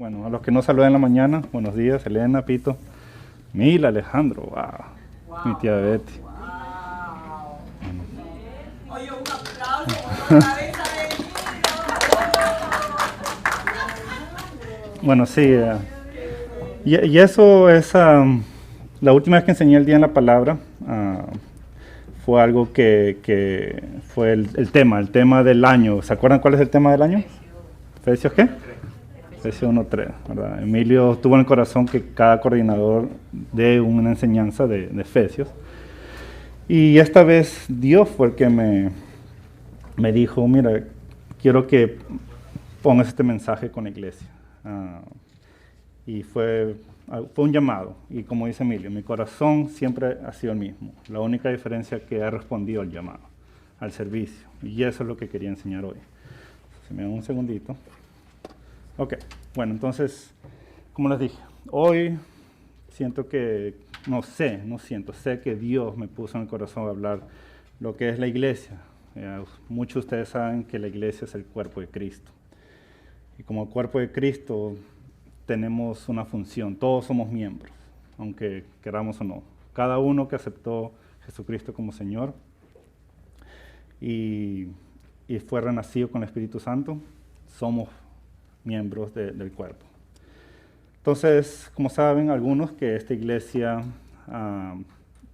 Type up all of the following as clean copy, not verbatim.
Bueno, a los que no saludan en la mañana, buenos días, Elena, Pito, Mil, Alejandro, wow, mi tía Betty. Oye, un aplauso, otra vez ha venido. Bueno, sí, y eso es, la última vez que enseñé el día en la palabra, fue algo que fue el tema del año. ¿Se acuerdan cuál es el tema del año? ¿Efesios qué? Efesios 1:3, ¿verdad? Emilio tuvo en el corazón que cada coordinador dé una enseñanza de Efesios. Y esta vez Dios fue el que me dijo, mira, quiero que pongas este mensaje con la iglesia. Y fue un llamado. Y como dice Emilio, mi corazón siempre ha sido el mismo. La única diferencia es que ha respondido al llamado, al servicio. Y eso es lo que quería enseñar hoy. Si me dan un segundito. Ok, bueno, entonces, como les dije, hoy sé que Dios me puso en el corazón a hablar lo que es la iglesia. Muchos de ustedes saben que la iglesia es el cuerpo de Cristo. Y como cuerpo de Cristo tenemos una función, todos somos miembros, aunque queramos o no. Cada uno que aceptó a Jesucristo como Señor y fue renacido con el Espíritu Santo, somos miembros del cuerpo. Entonces, como saben algunos, que esta iglesia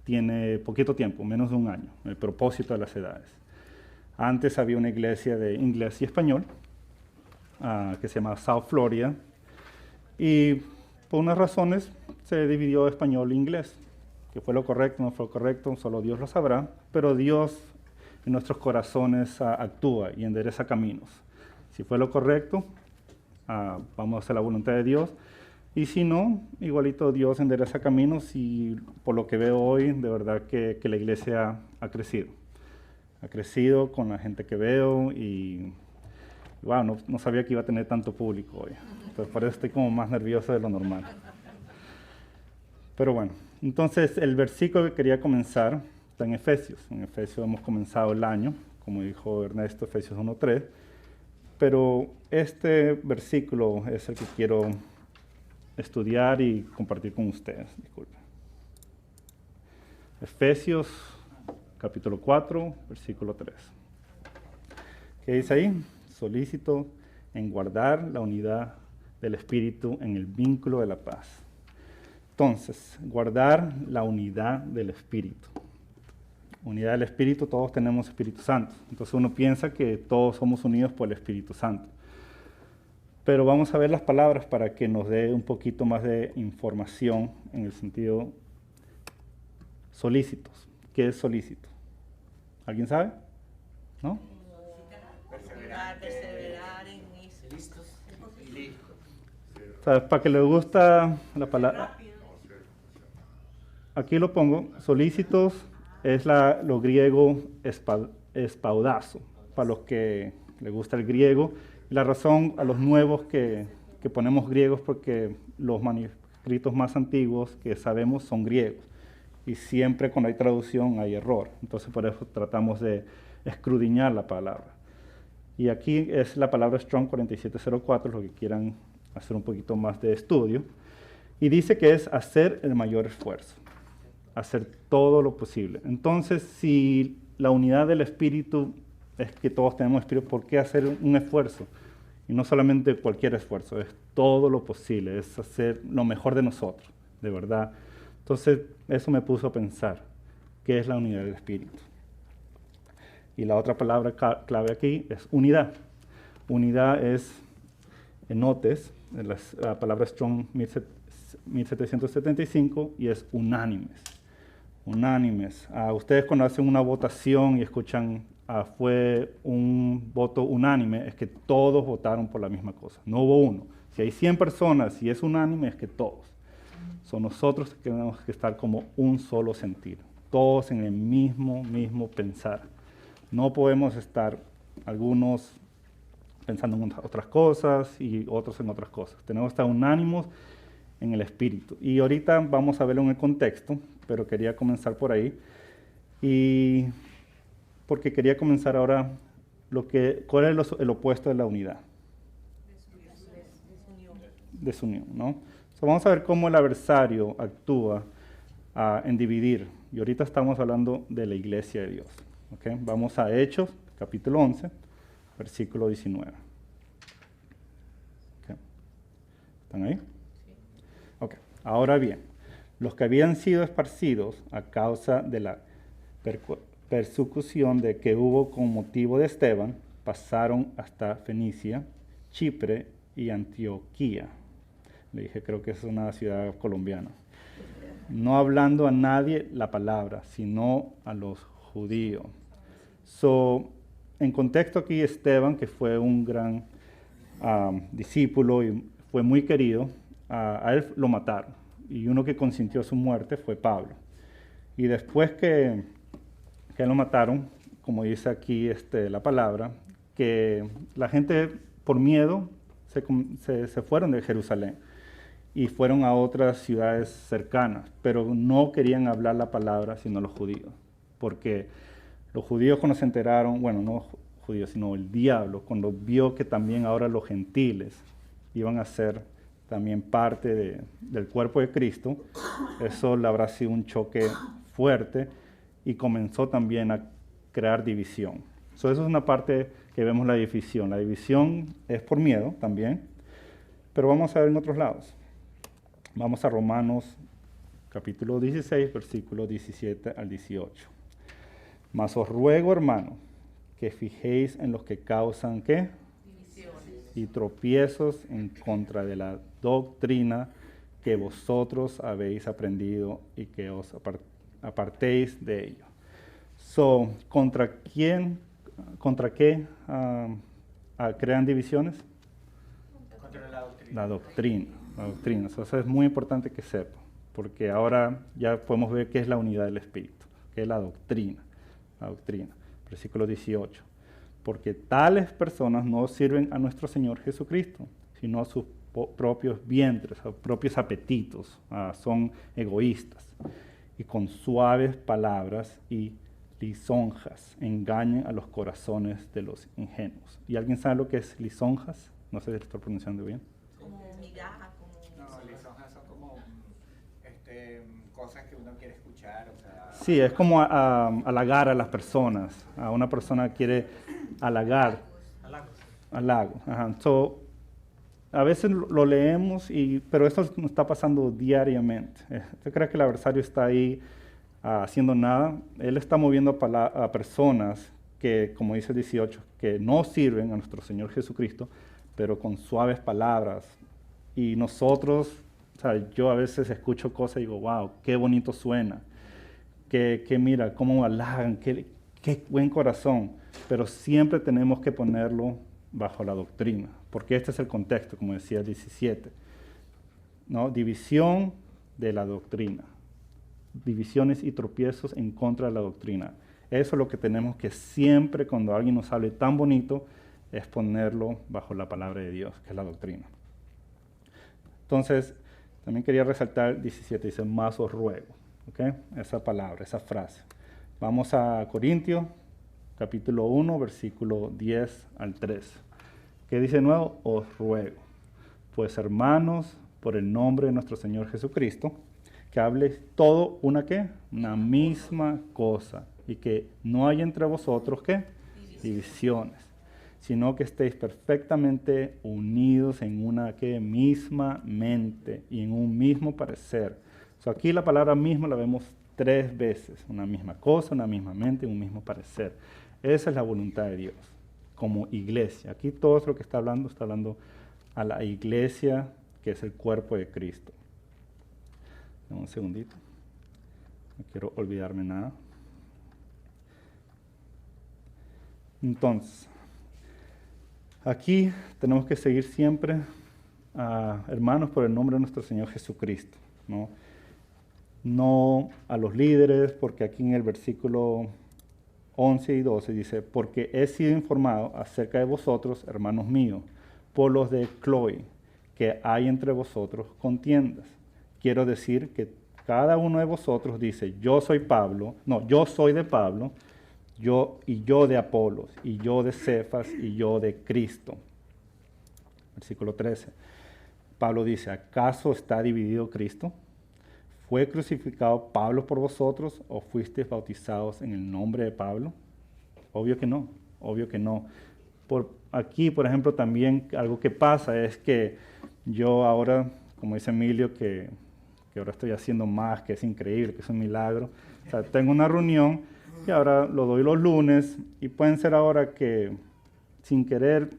tiene poquito tiempo, menos de un año, el propósito de las edades. Antes había una iglesia de inglés y español, que se llamaba South Florida, y por unas razones se dividió español e inglés, que fue lo correcto, no fue lo correcto, solo Dios lo sabrá, pero Dios en nuestros corazones actúa y endereza caminos. Si fue lo correcto, vamos a hacer la voluntad de Dios, y si no, igualito Dios endereza caminos, y por lo que veo hoy, de verdad que la iglesia ha crecido. Ha crecido con la gente que veo y wow, no sabía que iba a tener tanto público hoy. Entonces por eso estoy como más nervioso de lo normal. Pero bueno, entonces el versículo que quería comenzar está en Efesios. En Efesios hemos comenzado el año, como dijo Ernesto, Efesios 1:3. Pero este versículo es el que quiero estudiar y compartir con ustedes. Disculpen. Efesios capítulo 4, versículo 3. ¿Qué dice ahí? Solícito en guardar la unidad del Espíritu en el vínculo de la paz. Entonces, guardar la unidad del Espíritu. Unidad del Espíritu, todos tenemos Espíritu Santo. Entonces uno piensa que todos somos unidos por el Espíritu Santo. Pero vamos a ver las palabras para que nos dé un poquito más de información en el sentido solícitos. ¿Qué es solícito? ¿Alguien sabe? ¿No? Perseverar en eso. Listos. ¿Sabes? Para que les gusta la palabra. Aquí lo pongo. Solícitos es lo griego espaudazo, para los que les gusta el griego. Y la razón a los nuevos que ponemos griegos porque los manuscritos más antiguos que sabemos son griegos. Y siempre cuando hay traducción hay error. Entonces por eso tratamos de escudriñar la palabra. Y aquí es la palabra Strong 4704, los que quieran hacer un poquito más de estudio. Y dice que es hacer el mayor esfuerzo, hacer todo lo posible. Entonces, si la unidad del Espíritu es que todos tenemos Espíritu, ¿por qué hacer un esfuerzo? Y no solamente cualquier esfuerzo, es todo lo posible, es hacer lo mejor de nosotros, de verdad. Entonces, eso me puso a pensar, ¿qué es la unidad del Espíritu? Y la otra palabra clave aquí es unidad. Unidad es enotes, la palabra Strong 1775, y es unánimes. Unánimes. Ustedes cuando hacen una votación y escuchan fue un voto unánime, es que todos votaron por la misma cosa. No hubo uno. Si hay 100 personas y es unánime, es que todos. Son nosotros que tenemos que estar como un solo sentir. Todos en el mismo pensar. No podemos estar algunos pensando en otras cosas y otros en otras cosas. Tenemos que estar unánimos en el espíritu. Y ahorita vamos a verlo en el contexto, pero quería comenzar por ahí. Y porque quería comenzar ahora ¿cuál es el opuesto de la unidad? desunión, ¿no? So, vamos a ver cómo el adversario actúa en dividir. Y ahorita estamos hablando de la iglesia de Dios. ¿Okay? Vamos a Hechos, capítulo 11, versículo 19. Okay. ¿Están ahí? Ok. Ahora bien, los que habían sido esparcidos a causa de la persecución de que hubo con motivo de Esteban, pasaron hasta Fenicia, Chipre y Antioquía. Le dije, creo que es una ciudad colombiana. No hablando a nadie la palabra, sino a los judíos. En contexto aquí, Esteban, que fue un gran discípulo y fue muy querido, a él lo mataron. Y uno que consintió su muerte fue Pablo. Y después que lo mataron, como dice aquí la palabra, que la gente por miedo se fueron de Jerusalén y fueron a otras ciudades cercanas, pero no querían hablar la palabra sino los judíos, porque los judíos cuando se enteraron, bueno, no judíos, sino el diablo, cuando vio que también ahora los gentiles iban a ser también parte del cuerpo de Cristo, eso le habrá sido un choque fuerte y comenzó también a crear división. Eso es una parte que vemos la división. La división es por miedo también, pero vamos a ver en otros lados. Vamos a Romanos capítulo 16, versículos 17 al 18. Mas os ruego, hermanos, que fijéis en los que causan, ¿qué? Divisiones. Y tropiezos en contra de la doctrina que vosotros habéis aprendido y que os apartéis de ello. ¿Contra qué crean divisiones? Contra la doctrina. La doctrina. Eso es muy importante que sepa, porque ahora ya podemos ver qué es la unidad del Espíritu, qué es la doctrina. La doctrina. Versículo 18. Porque tales personas no sirven a nuestro Señor Jesucristo, sino a sus propios vientres, a sus propios apetitos. Son egoístas. Y con suaves palabras y lisonjas engañan a los corazones de los ingenuos. ¿Y alguien sabe lo que es lisonjas? No sé si lo estoy pronunciando bien. Como migaja, como... No, lisonjas son como cosas que uno quiere escuchar. O sea, sí, es como halagar a las personas. A una persona quiere halagar. Halagos. Ajá. A veces lo leemos, pero esto nos está pasando diariamente. ¿Usted cree que el adversario está ahí haciendo nada? Él está moviendo a personas que, como dice el 18, que no sirven a nuestro Señor Jesucristo, pero con suaves palabras. Y nosotros, o sea, yo a veces escucho cosas y digo, wow, qué bonito suena. Que mira, cómo halagan, qué buen corazón. Pero siempre tenemos que ponerlo bajo la doctrina, porque este es el contexto, como decía el 17. ¿No? División de la doctrina. Divisiones y tropiezos en contra de la doctrina. Eso es lo que tenemos que siempre, cuando alguien nos hable tan bonito, es ponerlo bajo la palabra de Dios, que es la doctrina. Entonces, también quería resaltar 17, dice, más os ruego. ¿Okay? Esa palabra, esa frase. Vamos a Corintios, capítulo 1, versículo 10 al 13. ¿Qué dice de nuevo? Os ruego. Pues hermanos, por el nombre de nuestro Señor Jesucristo, que habléis todo una misma cosa, y que no hay entre vosotros divisiones, sino que estéis perfectamente unidos en una misma mente y en un mismo parecer. Aquí la palabra misma la vemos 3 veces, una misma cosa, una misma mente, un mismo parecer. Esa es la voluntad de Dios, como iglesia. Aquí todo lo que está hablando a la iglesia, que es el cuerpo de Cristo. Dame un segundito, no quiero olvidarme nada. Entonces, aquí tenemos que seguir siempre, hermanos, por el nombre de nuestro Señor Jesucristo, ¿no? No a los líderes, porque aquí en el versículo 11 y 12 dice, porque he sido informado acerca de vosotros, hermanos míos, por los de Cloé, que hay entre vosotros contiendas. Quiero decir que cada uno de vosotros dice, yo soy de Pablo, yo de Apolos, y yo de Cefas, y yo de Cristo. Versículo 13. Pablo dice, ¿acaso está dividido Cristo? ¿Fue crucificado Pablo por vosotros o fuisteis bautizados en el nombre de Pablo? Obvio que no, obvio que no. Aquí, por ejemplo, también algo que pasa es que yo ahora, como dice Emilio, que ahora estoy haciendo más, que es increíble, que es un milagro. O sea, tengo una reunión y ahora lo doy los lunes y pueden ser ahora que sin querer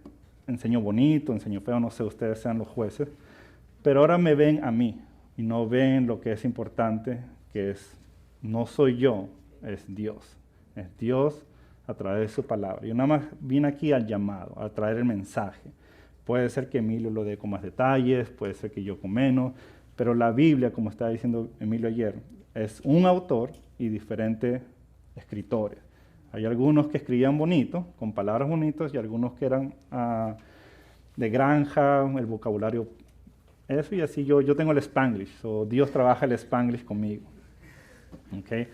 enseño bonito, enseño feo, no sé, ustedes sean los jueces, pero ahora me ven a mí y no ven lo que es importante, que es, no soy yo, es Dios. Es Dios a través de su palabra. Yo nada más vine aquí al llamado, a traer el mensaje. Puede ser que Emilio lo dé con más detalles, puede ser que yo con menos, pero la Biblia, como estaba diciendo Emilio ayer, es un autor y diferentes escritores. Hay algunos que escribían bonito, con palabras bonitas, y algunos que eran de granja, el vocabulario, eso y así. Yo tengo el Spanglish, Dios trabaja el Spanglish conmigo. ¿Okay?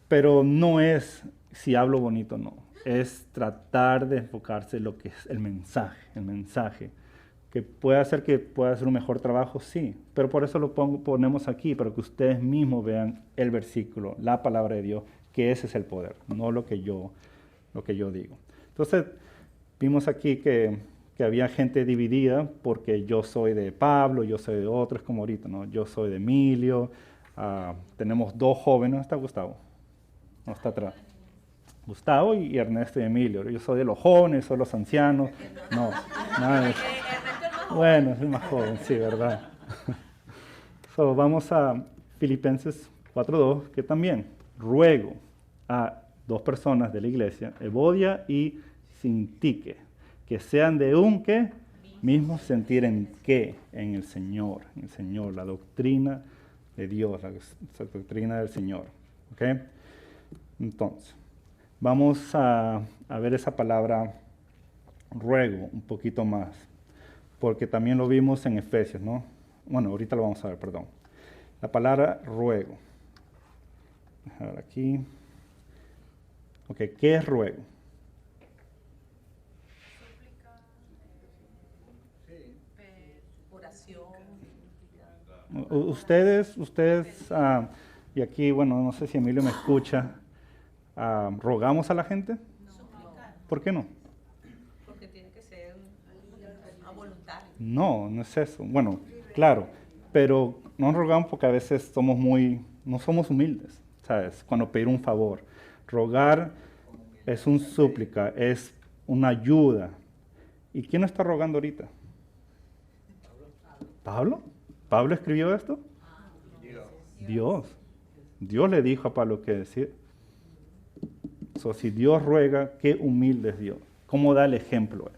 Pero no es si hablo bonito, no. Es tratar de enfocarse en lo que es el mensaje. Que puede hacer un mejor trabajo, sí, pero por eso lo ponemos aquí, para que ustedes mismos vean el versículo, la palabra de Dios, que ese es el poder, no lo que yo digo. Entonces, vimos aquí que había gente dividida porque yo soy de Pablo, yo soy de otros, como ahorita, ¿no? Yo soy de Emilio, tenemos dos jóvenes, ¿está Gustavo? No, está atrás. Gustavo y Ernesto y Emilio. Yo soy de los jóvenes, soy de los ancianos. No, nada de eso. Bueno, es el más joven, sí, verdad. Vamos a Filipenses 4:2, que también ruego a dos personas de la iglesia, Evodia y Sintique, que sean de un ¿qué? Mismo sentir en qué, en el Señor, la doctrina de Dios, la doctrina del Señor. ¿Okay? Entonces, vamos a ver esa palabra ruego un poquito más, porque también lo vimos en Efesios, ¿no? Bueno, ahorita lo vamos a ver, perdón. La palabra ruego. A ver aquí. Ok, ¿qué es ruego? Oración. Ustedes, y aquí, bueno, no sé si Emilio me escucha, ¿rogamos a la gente? ¿Por qué no? Porque tiene que ser a voluntario. No, no es eso. Bueno, claro, pero no rogamos porque a veces no somos humildes, ¿sabes? Cuando pedir un favor. Rogar es un súplica, es una ayuda. ¿Y quién está rogando ahorita? ¿Pablo? ¿Pablo escribió esto? Dios. Dios le dijo a Pablo qué decir. Si Dios ruega, qué humilde es Dios. ¿Cómo da el ejemplo?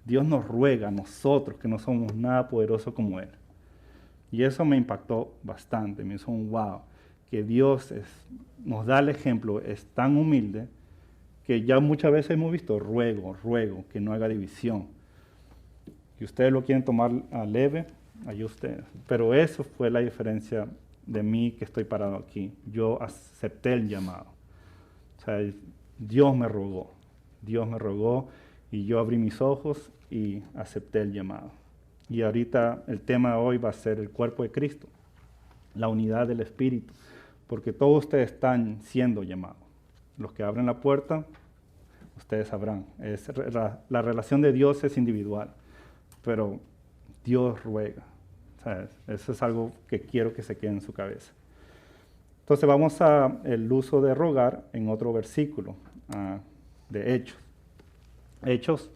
Dios nos ruega a nosotros, que no somos nada poderosos como Él. Y eso me impactó bastante. Me hizo un wow. Que Dios nos da el ejemplo, es tan humilde, que ya muchas veces hemos visto, ruego, que no haga división. Y ustedes lo quieren tomar a leve, allá ustedes. Pero eso fue la diferencia de mí que estoy parado aquí. Yo acepté el llamado. O sea, Dios me rogó y yo abrí mis ojos y acepté el llamado. Y ahorita el tema de hoy va a ser el cuerpo de Cristo, la unidad del Espíritu, porque todos ustedes están siendo llamados. Los que abren la puerta, ustedes sabrán. La relación de Dios es individual, pero Dios ruega. ¿Sabes? Eso es algo que quiero que se quede en su cabeza. Entonces vamos a el uso de rogar en otro versículo de Hechos. Hechos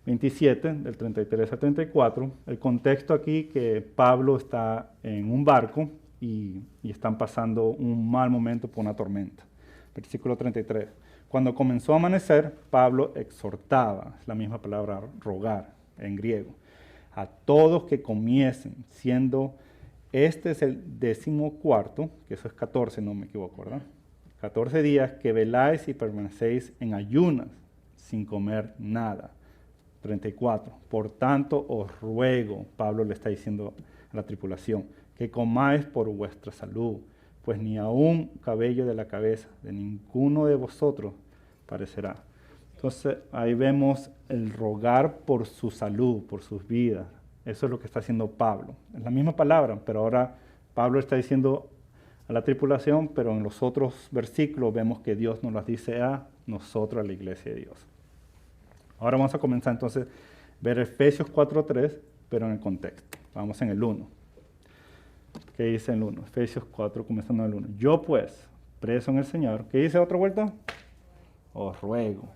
27, del 33 al 34. El contexto aquí que Pablo está en un barco y están pasando un mal momento por una tormenta. Versículo 33. Cuando comenzó a amanecer, Pablo exhortaba, es la misma palabra rogar en griego, a todos que comiesen, siendo este es el 14º, que eso es 14, no me equivoco, ¿verdad? 14 días que veláis y permanecéis en ayunas, sin comer nada. 34. Por tanto, os ruego, Pablo le está diciendo a la tripulación, que comáis por vuestra salud, pues ni aun cabello de la cabeza de ninguno de vosotros parecerá. Entonces, ahí vemos el rogar por su salud, por sus vidas, Eso es lo que está haciendo Pablo. Es la misma palabra, pero ahora Pablo está diciendo a la tripulación, pero en los otros versículos vemos que Dios nos las dice a nosotros, a la iglesia de Dios. Ahora vamos a comenzar entonces a ver Efesios 4:3, pero en el contexto. Vamos en el 1. ¿Qué dice el 1? Efesios 4, comenzando en el 1. Yo pues, preso en el Señor, ¿qué dice otra vuelta? Os ruego.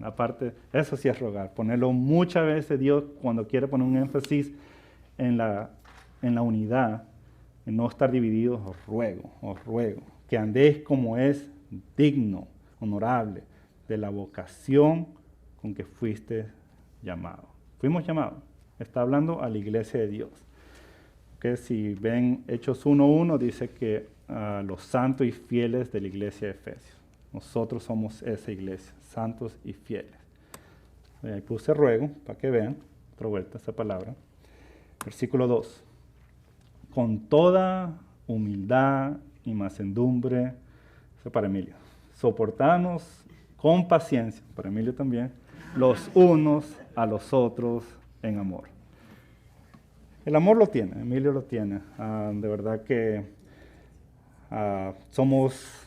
Aparte, eso sí es rogar. Ponerlo muchas veces Dios cuando quiere poner un énfasis en la unidad, en no estar divididos, os ruego, que andéis como es digno, honorable, de la vocación con que fuiste llamado. Fuimos llamados. Está hablando a la iglesia de Dios. Que si ven Hechos 1:1 dice que los santos y fieles de la iglesia de Efesios. Nosotros somos esa iglesia, santos y fieles. Ahí puse ruego para que vean, otra vuelta esa palabra. Versículo 2. Con toda humildad y mansedumbre, eso para Emilio, soportarnos con paciencia, para Emilio también, los unos a los otros en amor. El amor lo tiene, Emilio lo tiene. De verdad que somos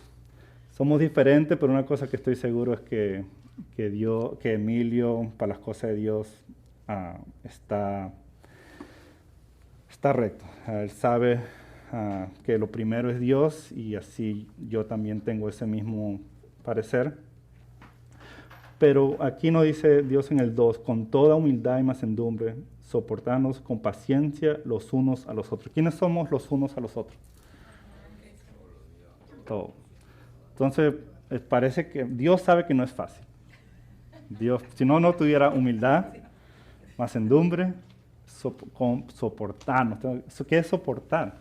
diferentes, pero una cosa que estoy seguro es que Emilio, para las cosas de Dios, está recto. Él sabe que lo primero es Dios y así yo también tengo ese mismo parecer. Pero aquí nos dice Dios en el 2, con toda humildad y mansedumbre, soportarnos con paciencia los unos a los otros. ¿Quiénes somos los unos a los otros? Todo. Entonces, parece que Dios sabe que no es fácil. Dios, si no tuviera humildad, mansedumbre, soportarnos. ¿Qué es soportar?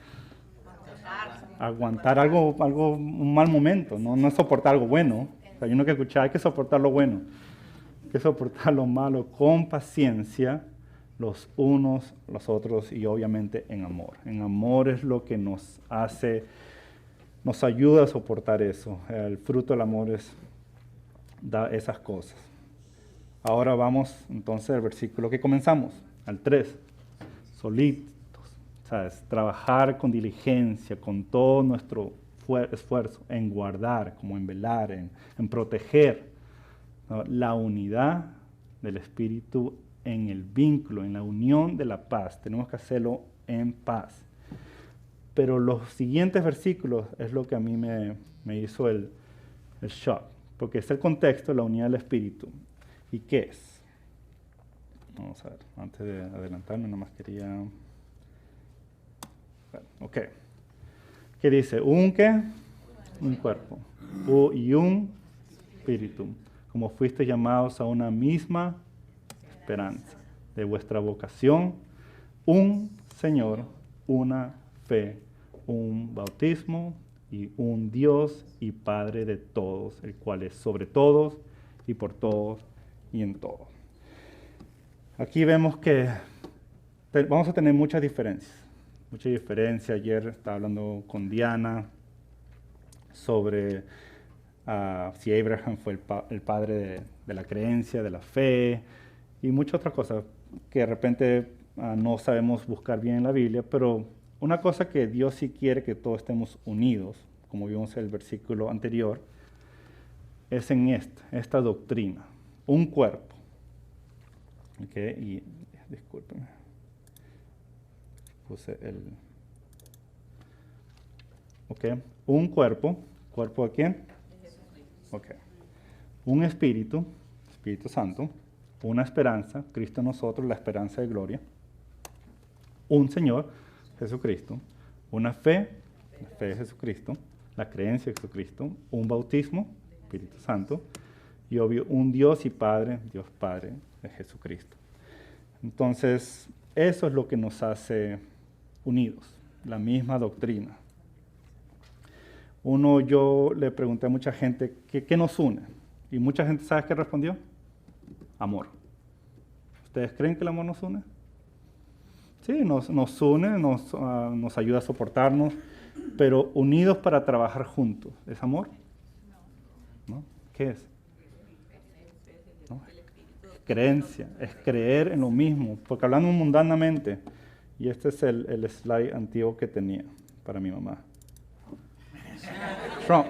Aguantar algo, un mal momento, no es soportar algo bueno. O sea, hay uno que escucha, hay que soportar lo bueno, hay que soportar lo malo con paciencia, los unos los otros y obviamente en amor. En amor es lo que nos ayuda a soportar eso. El fruto del amor da esas cosas. Ahora vamos entonces al versículo que comenzamos, al 3. Solitos, ¿sabes? Trabajar con diligencia, con todo nuestro esfuerzo en guardar, como en velar, en proteger, ¿no? La unidad del Espíritu en el vínculo, en la unión de la paz. Tenemos que hacerlo en paz. Pero los siguientes versículos es lo que a mí me hizo el shock, porque es el contexto, la unidad del Espíritu. ¿Y qué es? Vamos a ver, antes de adelantarme, nomás quería... Ok. ¿Qué dice? ¿Un qué? Un cuerpo. Y un espíritu. Como fuiste llamados a una misma esperanza de vuestra vocación, un Señor, una fe, un bautismo y un Dios y Padre de todos, el cual es sobre todos y por todos y en todos. Aquí vemos que vamos a tener muchas diferencias. Mucha diferencia. Ayer estaba hablando con Diana sobre si Abraham fue el padre de la creencia, de la fe y muchas otras cosas que de repente no sabemos buscar bien en la Biblia, pero una cosa que Dios sí quiere que todos estemos unidos, como vimos en el versículo anterior, es en esta doctrina, un cuerpo. Okay, y discúlpenme. Puse un cuerpo. ¿Cuerpo de quién? Ok. Un espíritu, Espíritu Santo. Una esperanza, Cristo en nosotros, la esperanza de gloria. Un Señor, Jesucristo. Una fe, la fe de Jesucristo. La creencia de Jesucristo. Un bautismo, Espíritu Santo. Y obvio, un Dios y Padre, Dios Padre de Jesucristo. Entonces, eso es lo que nos hace unidos, la misma doctrina. Yo le pregunté a mucha gente, ¿qué nos une? Y mucha gente, ¿sabe qué respondió? Amor. ¿Ustedes creen que el amor nos une? Sí, nos une, nos ayuda a soportarnos, pero unidos para trabajar juntos. ¿Es amor? ¿No? ¿Qué es? ¿No? creencia, es creer en lo mismo, porque hablando mundanamente, y este es el slide antiguo que tenía para mi mamá. Trump.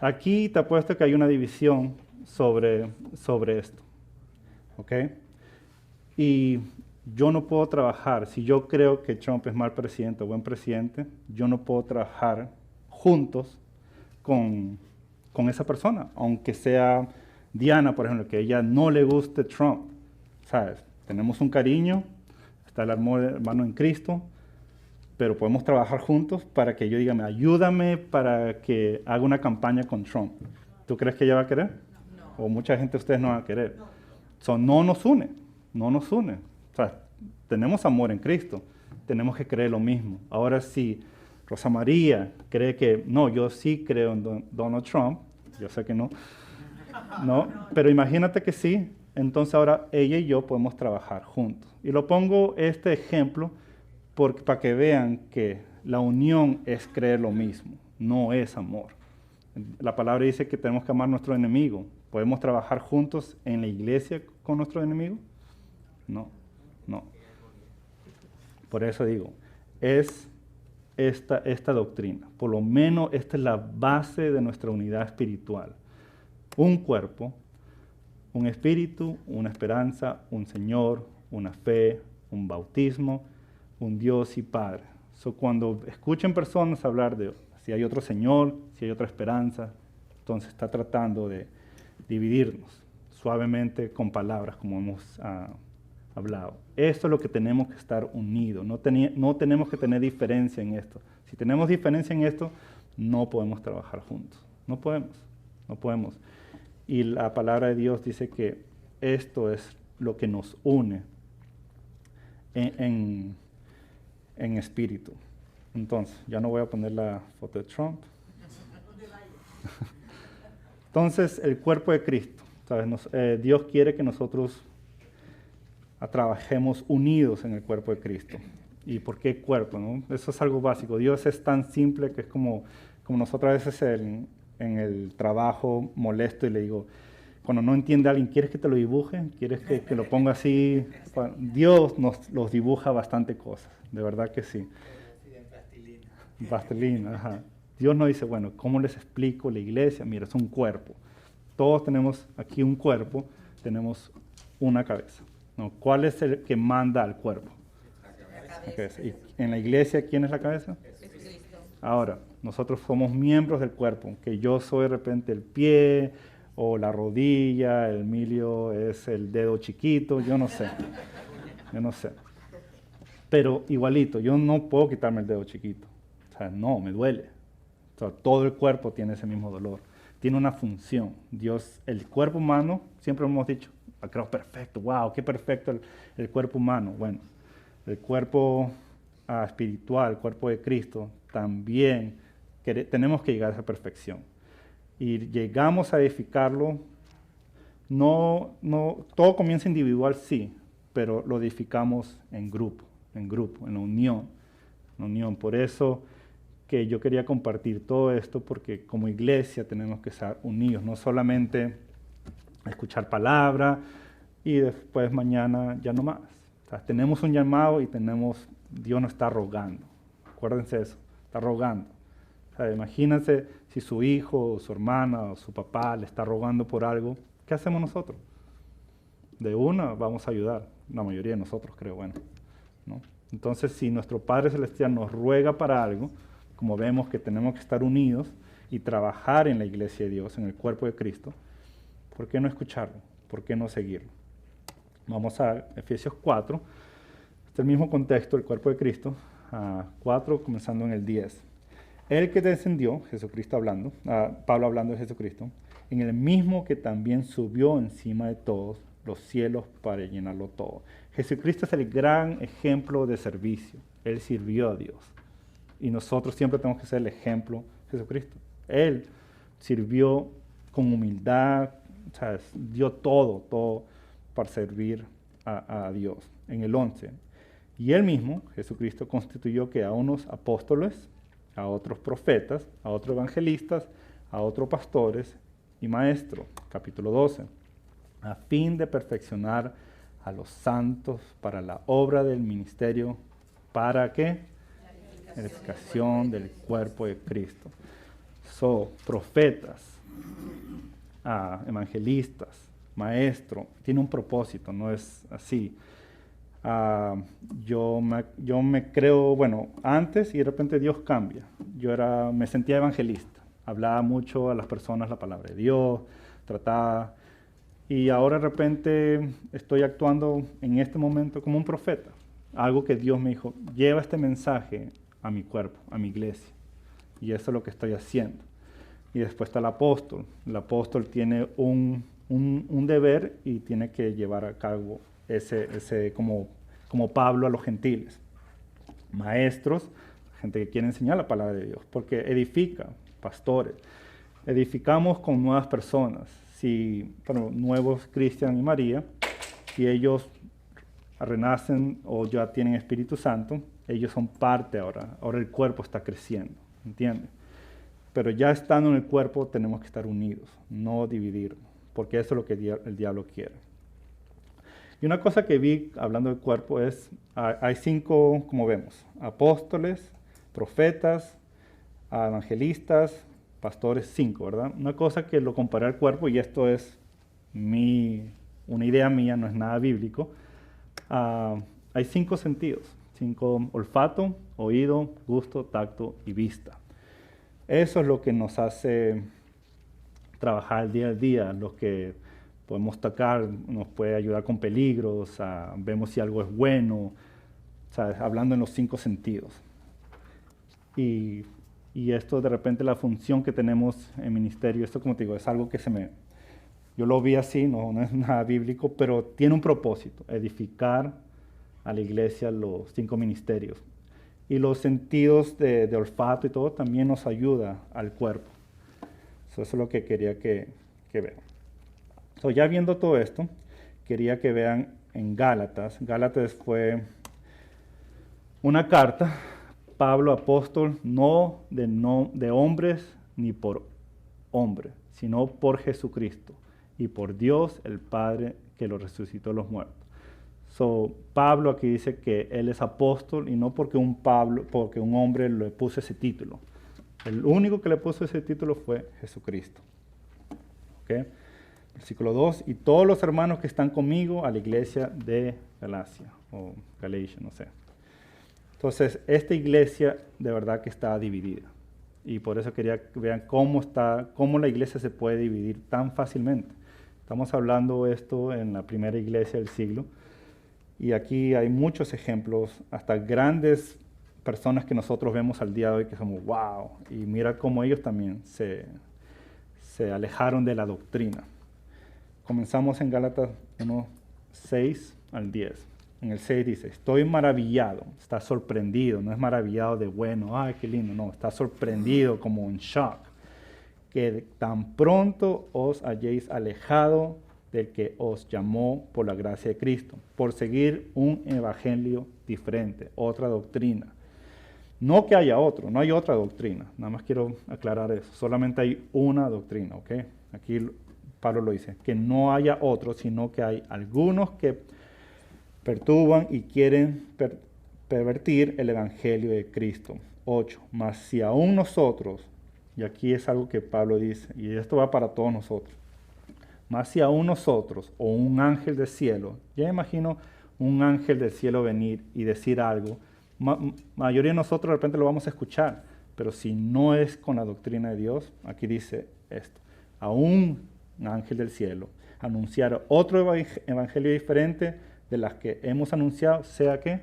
Aquí te apuesto que hay una división sobre esto, ¿ok? Y yo no puedo trabajar, si yo creo que Trump es mal presidente o buen presidente, yo no puedo trabajar juntos con esa persona, aunque sea Diana, por ejemplo, que a ella no le guste Trump, ¿sabes? Tenemos un cariño, está el hermano en Cristo, pero podemos trabajar juntos para que yo diga, ayúdame para que haga una campaña con Trump. ¿Tú crees que ella va a querer? No. O mucha gente de ustedes no va a querer. So, no nos une. O sea, tenemos amor en Cristo, tenemos que creer lo mismo. Ahora si Rosa María cree que, no, yo sí creo en Donald Trump, yo sé que no, pero imagínate que sí, entonces ahora ella y yo podemos trabajar juntos. Y lo pongo este ejemplo para que vean que la unión es creer lo mismo, no es amor. La palabra dice que tenemos que amar a nuestro enemigo. ¿Podemos trabajar juntos en la iglesia con nuestro enemigo? No. Por eso digo, es esta doctrina. Por lo menos esta es la base de nuestra unidad espiritual. Un cuerpo, un espíritu, una esperanza, un Señor, una fe, un bautismo, un Dios y Padre. Cuando escuchen personas hablar de si hay otro Señor, si hay otra esperanza, entonces está tratando de dividirnos suavemente con palabras como hemos hablado. Esto es lo que tenemos que estar unidos. No tenemos que tener diferencia en esto. Si tenemos diferencia en esto, no podemos trabajar juntos. No podemos. Y la palabra de Dios dice que esto es lo que nos une en espíritu. Entonces, ya no voy a poner la foto de Trump. Entonces, el cuerpo de Cristo. ¿Sabes? Dios quiere que nosotros trabajemos unidos en el cuerpo de Cristo. ¿Y por qué cuerpo? ¿No? Eso es algo básico. Dios es tan simple que es como nosotros a veces en el trabajo molesto y le digo, cuando no entiende a alguien, ¿quieres que te lo dibuje? ¿Quieres que lo ponga así? Dios nos los dibuja bastante cosas, de verdad que sí. Plastilina, ajá. Dios nos dice, bueno, ¿cómo les explico la iglesia? Mira, es un cuerpo. Todos tenemos aquí un cuerpo, tenemos una cabeza. ¿No? ¿Cuál es el que manda al cuerpo? La cabeza. ¿Y en la iglesia quién es la cabeza? Es Cristo. Ahora, nosotros somos miembros del cuerpo, que yo soy de repente el pie o la rodilla, el Emilio es el dedo chiquito, yo no sé. Pero igualito, yo no puedo quitarme el dedo chiquito. O sea, no, me duele. O sea, todo el cuerpo tiene ese mismo dolor. Tiene una función. Dios, el cuerpo humano, siempre hemos dicho, creo perfecto, wow, qué perfecto el cuerpo humano. Bueno, el cuerpo espiritual, el cuerpo de Cristo, también tenemos que llegar a esa perfección. Y llegamos a edificarlo, todo comienza individual, sí, pero lo edificamos en grupo, en la unión. Por eso que yo quería compartir todo esto, porque como iglesia tenemos que estar unidos, no solamente escuchar palabra y después mañana ya no más. O sea, tenemos un llamado y Dios nos está rogando. Acuérdense de eso, está rogando. O sea, imagínense si su hijo, o su hermana o su papá le está rogando por algo, ¿qué hacemos nosotros? De una vamos a ayudar, la mayoría de nosotros creo, bueno, ¿no? Entonces, si nuestro Padre Celestial nos ruega para algo, como vemos que tenemos que estar unidos y trabajar en la iglesia de Dios, en el cuerpo de Cristo, ¿por qué no escucharlo? ¿Por qué no seguirlo? Vamos a Efesios 4, este es el mismo contexto, el cuerpo de Cristo, 4, comenzando en el 10. El que descendió, Jesucristo hablando, Pablo hablando de Jesucristo, en el mismo que también subió encima de todos los cielos para llenarlo todo. Jesucristo es el gran ejemplo de servicio. Él sirvió a Dios. Y nosotros siempre tenemos que ser el ejemplo de Jesucristo. Él sirvió con humildad, ¿sabes? Dio todo para servir a Dios. En el 11. Y él mismo, Jesucristo, constituyó que a unos apóstoles, a otros profetas, a otros evangelistas, a otros pastores y maestro, capítulo 12, a fin de perfeccionar a los santos para la obra del ministerio. ¿Para qué? Edificación del cuerpo de Cristo. Profetas, evangelistas, maestro, tiene un propósito, no es así. Yo me creo, bueno, antes y de repente Dios cambia. Me sentía evangelista, hablaba mucho a las personas la palabra de Dios, trataba, y ahora de repente estoy actuando en este momento como un profeta. Algo que Dios me dijo, lleva este mensaje a mi cuerpo, a mi iglesia. Y eso es lo que estoy haciendo. Y después está el apóstol. El apóstol tiene un deber y tiene que llevar a cabo ese como Pablo a los gentiles. Maestros, gente que quiere enseñar la palabra de Dios, porque edifica, pastores. Edificamos con nuevas personas. Nuevos Cristian y María, si ellos renacen o ya tienen Espíritu Santo, ellos son parte ahora. Ahora el cuerpo está creciendo, ¿entiendes? Pero ya estando en el cuerpo tenemos que estar unidos, no dividirnos, porque eso es lo que el diablo quiere. Y una cosa que vi hablando del cuerpo es, hay 5, como vemos, apóstoles, profetas, evangelistas, pastores, 5, ¿verdad? Una cosa que lo comparé al cuerpo, y esto es una idea mía, no es nada bíblico. Hay 5 sentidos, 5: olfato, oído, gusto, tacto y vista. Eso es lo que nos hace trabajar día a día, lo que podemos tocar, nos puede ayudar con peligros, vemos si algo es bueno, ¿sabes? Hablando en los 5 sentidos. Y esto de repente la función que tenemos en ministerio, esto como te digo, es algo que yo lo vi así, no es nada bíblico, pero tiene un propósito, edificar a la iglesia los 5 ministerios. Y los sentidos de olfato y todo también nos ayuda al cuerpo. Eso es lo que quería que vean. Ya viendo todo esto, quería que vean en Gálatas. Gálatas fue una carta, Pablo apóstol, no de hombres ni por hombre, sino por Jesucristo y por Dios el Padre que lo resucitó de los muertos. Pablo aquí dice que él es apóstol y no porque un hombre le puso ese título. El único que le puso ese título fue Jesucristo. ¿Okay? Versículo 2, y todos los hermanos que están conmigo a la iglesia de Galacia, o Galatia, no sé. Entonces, esta iglesia de verdad que está dividida. Y por eso quería que vean cómo la iglesia se puede dividir tan fácilmente. Estamos hablando esto en la primera iglesia del siglo. Y aquí hay muchos ejemplos, hasta grandes personas que nosotros vemos al día de hoy que somos wow. Y mira cómo ellos también se alejaron de la doctrina. Comenzamos en Gálatas 1, 6 al 10. En el 6 dice, estoy maravillado, está sorprendido, no es maravillado de bueno, ay, qué lindo, no, está sorprendido como en shock, que tan pronto os hayáis alejado del que os llamó por la gracia de Cristo, por seguir un evangelio diferente, otra doctrina. No que haya otro, no hay otra doctrina, nada más quiero aclarar eso, solamente hay una doctrina, ¿ok? Aquí Pablo lo dice, que no haya otro, sino que hay algunos que perturban y quieren pervertir el evangelio de Cristo. 8. Mas si aún nosotros, y aquí es algo que Pablo dice, y esto va para todos nosotros, mas si aún nosotros o un ángel del cielo, ya imagino un ángel del cielo venir y decir algo, mayoría de nosotros de repente lo vamos a escuchar, pero si no es con la doctrina de Dios, aquí dice esto, aún un ángel del cielo anunciar otro evangelio diferente de las que hemos anunciado, sea que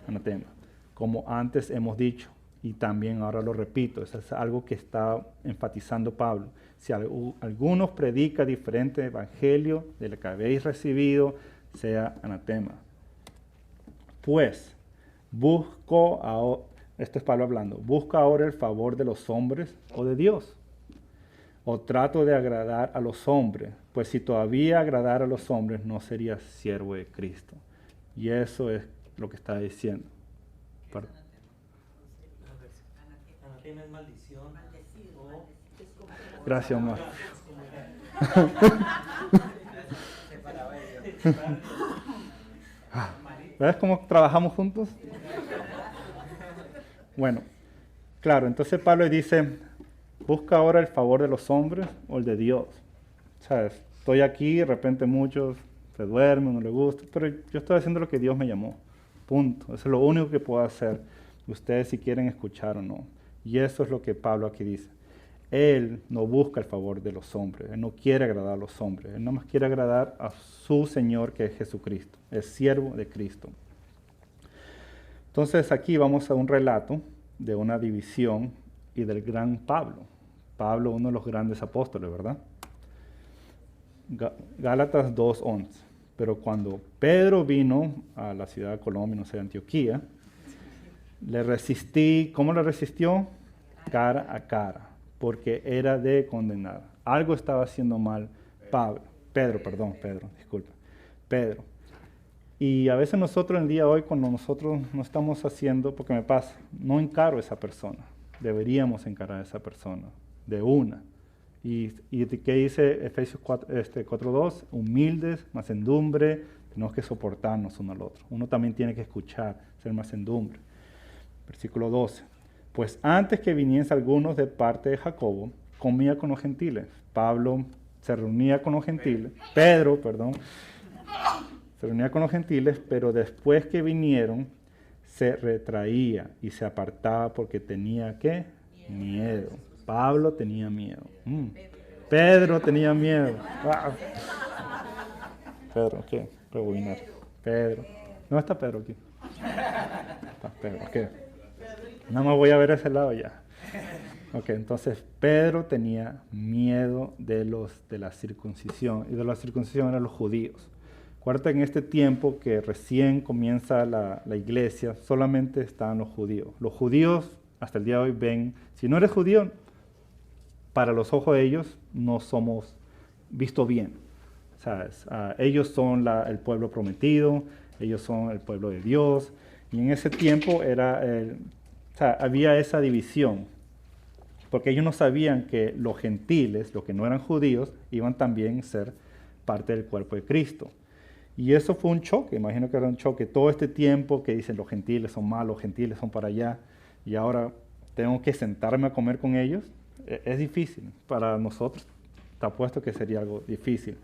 anatema, como antes hemos dicho, y también ahora lo repito, eso es algo que está enfatizando Pablo. Si algunos predica diferente evangelio de lo que habéis recibido, sea anatema. Pues, esto es Pablo hablando, busca ahora el favor de los hombres o de Dios. O trato de agradar a los hombres, pues si todavía agradara a los hombres no sería siervo de Cristo. Y eso es lo que está diciendo. tienes maldición. O Gracias, Omar. ¿Ves cómo trabajamos juntos? Bueno, claro, entonces Pablo dice, busca ahora el favor de los hombres o el de Dios. ¿Sabes? Estoy aquí, de repente muchos se duermen, no les gusta, pero yo estoy haciendo lo que Dios me llamó. Punto. Eso es lo único que puedo hacer. Ustedes si quieren escuchar o no. Y eso es lo que Pablo aquí dice. Él no busca el favor de los hombres. Él no quiere agradar a los hombres. Él no más quiere agradar a su Señor, que es Jesucristo. Es siervo de Cristo. Entonces aquí vamos a un relato de una división y del gran Pablo. Pablo, uno de los grandes apóstoles, ¿verdad? Gálatas 2:11. Pero cuando Pedro vino a la ciudad de Colombia, no sé, Antioquía, le resistí. ¿Cómo le resistió? Cara a cara, porque era de condenar. Algo estaba haciendo mal Pedro. Y a veces nosotros en el día de hoy, cuando nosotros no estamos haciendo, porque me pasa, no encaro a esa persona. Deberíamos encarar a esa persona de una. ¿Y qué dice Efesios 4:2? Humildes, mansedumbre, tenemos que soportarnos uno al otro. Uno también tiene que escuchar, ser mansedumbre. Versículo 12. Pues antes que viniesen algunos de parte de Jacobo, comía con los gentiles. Pedro se reunía con los gentiles, pero después que vinieron, se retraía y se apartaba porque tenía, ¿qué? Miedo. Pablo tenía miedo. Pedro tenía miedo. Wow. Pedro, ¿qué? Rebobinar. Pedro. ¿No está Pedro aquí? Está Pedro, ¿qué? Nada más voy a ver ese lado ya. Ok, entonces Pedro tenía miedo de la circuncisión. Y de la circuncisión eran los judíos. Acuérdate, en este tiempo que recién comienza la iglesia, solamente estaban los judíos. Los judíos hasta el día de hoy ven, si no eres judío, para los ojos de ellos no somos vistos bien. ¿Sabes? Ellos son el pueblo prometido, ellos son el pueblo de Dios. Y en ese tiempo había esa división, porque ellos no sabían que los gentiles, los que no eran judíos, iban también a ser parte del cuerpo de Cristo. Y eso fue un choque, imagino que era un choque. Todo este tiempo que dicen los gentiles son malos, los gentiles son para allá, y ahora tengo que sentarme a comer con ellos. Es difícil para nosotros, te apuesto que sería algo difícil.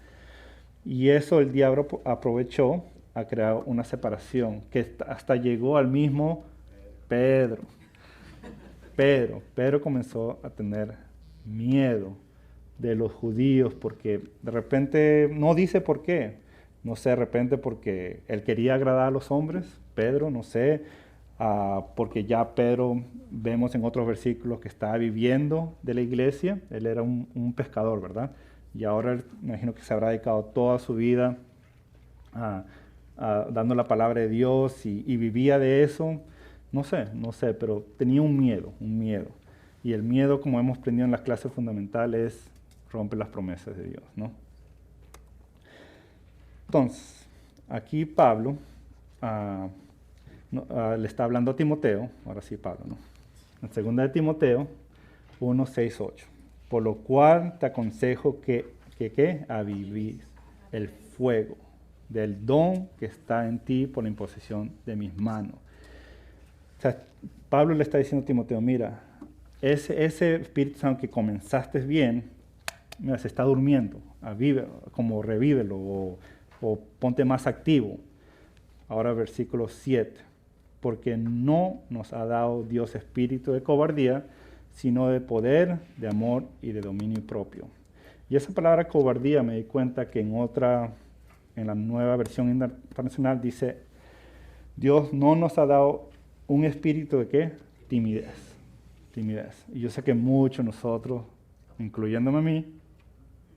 Y eso el diablo aprovechó a crear una separación que hasta llegó al mismo Pedro. Pedro comenzó a tener miedo de los judíos porque de repente, no dice por qué, no sé, de repente porque él quería agradar a los hombres, Pedro, no sé, porque ya Pedro vemos en otros versículos que estaba viviendo de la iglesia, él era un pescador, ¿verdad? Y ahora me imagino que se habrá dedicado toda su vida dando la palabra de Dios y vivía de eso. No sé, pero tenía un miedo. Y el miedo, como hemos aprendido en las clases fundamentales, rompe las promesas de Dios, ¿no? Entonces, aquí Pablo le está hablando a Timoteo, ahora sí Pablo, ¿no? En 2 de Timoteo 1:6-8. Por lo cual te aconsejo que avivís el fuego del don que está en ti por la imposición de mis manos. O sea, Pablo le está diciendo a Timoteo, mira, ese Espíritu Santo que comenzaste bien, mira, se está durmiendo, como revívelo o ponte más activo. Ahora versículo 7, porque no nos ha dado Dios espíritu de cobardía, sino de poder, de amor y de dominio propio. Y esa palabra cobardía me di cuenta que en la nueva versión internacional dice, Dios no nos ha dado un espíritu de ¿qué? Timidez. Y yo sé que muchos de nosotros, incluyéndome a mí,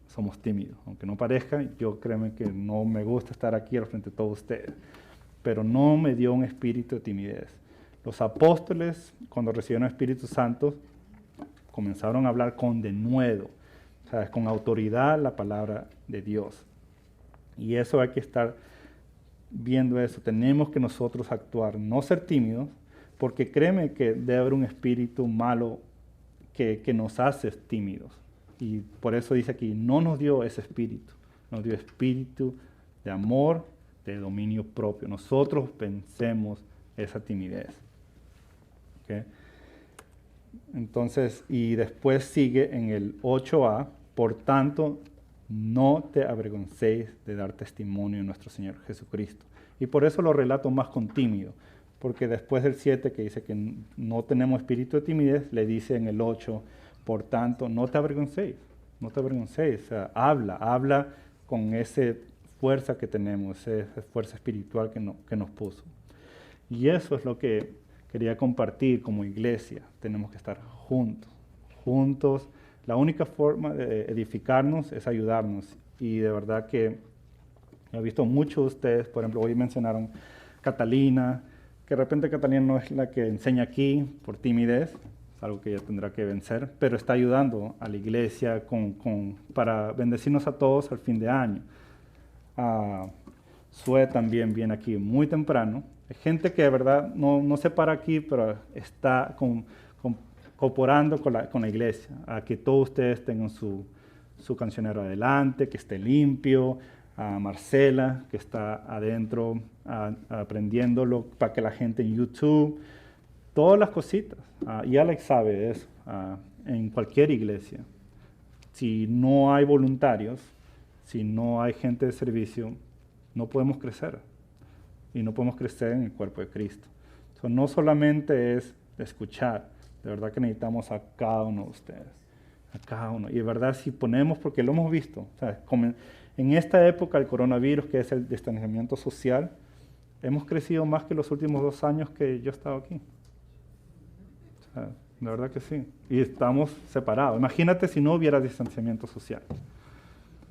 somos tímidos. Aunque no parezca, yo créeme que no me gusta estar aquí al frente de todos ustedes. Pero no me dio un espíritu de timidez. Los apóstoles, cuando recibieron el Espíritu Santo, comenzaron a hablar con denuedo, ¿sabes? Con autoridad la palabra de Dios. Y eso hay que estar viendo eso. Tenemos que nosotros actuar, no ser tímidos, porque créeme que debe haber un espíritu malo que nos hace tímidos. Y por eso dice aquí, no nos dio ese espíritu, nos dio espíritu de amor, de dominio propio. Nosotros vencemos esa timidez. ¿Okay? Entonces, y después sigue en el 8a, por tanto, no te avergoncéis de dar testimonio de nuestro Señor Jesucristo. Y por eso lo relato más con tímido, porque después del 7 que dice que no tenemos espíritu de timidez, le dice en el 8, por tanto, no te avergoncéis, no te avergoncéis. O sea, habla con esa fuerza que tenemos, esa fuerza espiritual que nos puso. Y eso es lo que quería compartir como iglesia. Tenemos que estar juntos. La única forma de edificarnos es ayudarnos. Y de verdad que he visto muchos de ustedes, por ejemplo, hoy mencionaron Catalina, que de repente Catalina no es la que enseña aquí por timidez, es algo que ella tendrá que vencer, pero está ayudando a la iglesia para bendecirnos a todos al fin de año. Sue también viene aquí muy temprano. Hay gente que de verdad no se para aquí, pero está cooperando con la iglesia, a que todos ustedes tengan su cancionero adelante, que esté limpio, a Marcela, que está adentro aprendiéndolo para que la gente en YouTube, todas las cositas. Y Alex sabe de eso, en cualquier iglesia. Si no hay voluntarios, si no hay gente de servicio, no podemos crecer. Y no podemos crecer en el cuerpo de Cristo. No solamente es escuchar, de verdad que necesitamos a cada uno de ustedes, a cada uno. Y de verdad si ponemos, porque lo hemos visto, o sea, en esta época del coronavirus, que es el distanciamiento social, hemos crecido más que los últimos 2 años que yo he estado aquí. O sea, de verdad que sí. Y estamos separados. Imagínate si no hubiera distanciamiento social.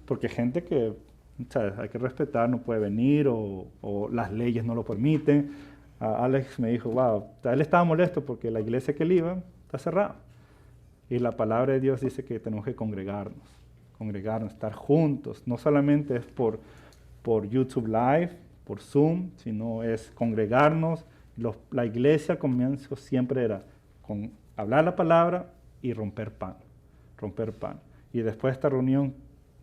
Porque gente que, o sea, hay que respetar, no puede venir o las leyes no lo permiten. Alex me dijo, wow, él estaba molesto porque la iglesia que él iba está cerrada. Y la palabra de Dios dice que tenemos que congregarnos, estar juntos. No solamente es por YouTube Live, por Zoom, sino es congregarnos. La iglesia al comienzo siempre era con hablar la palabra y romper pan. Y después de esta reunión,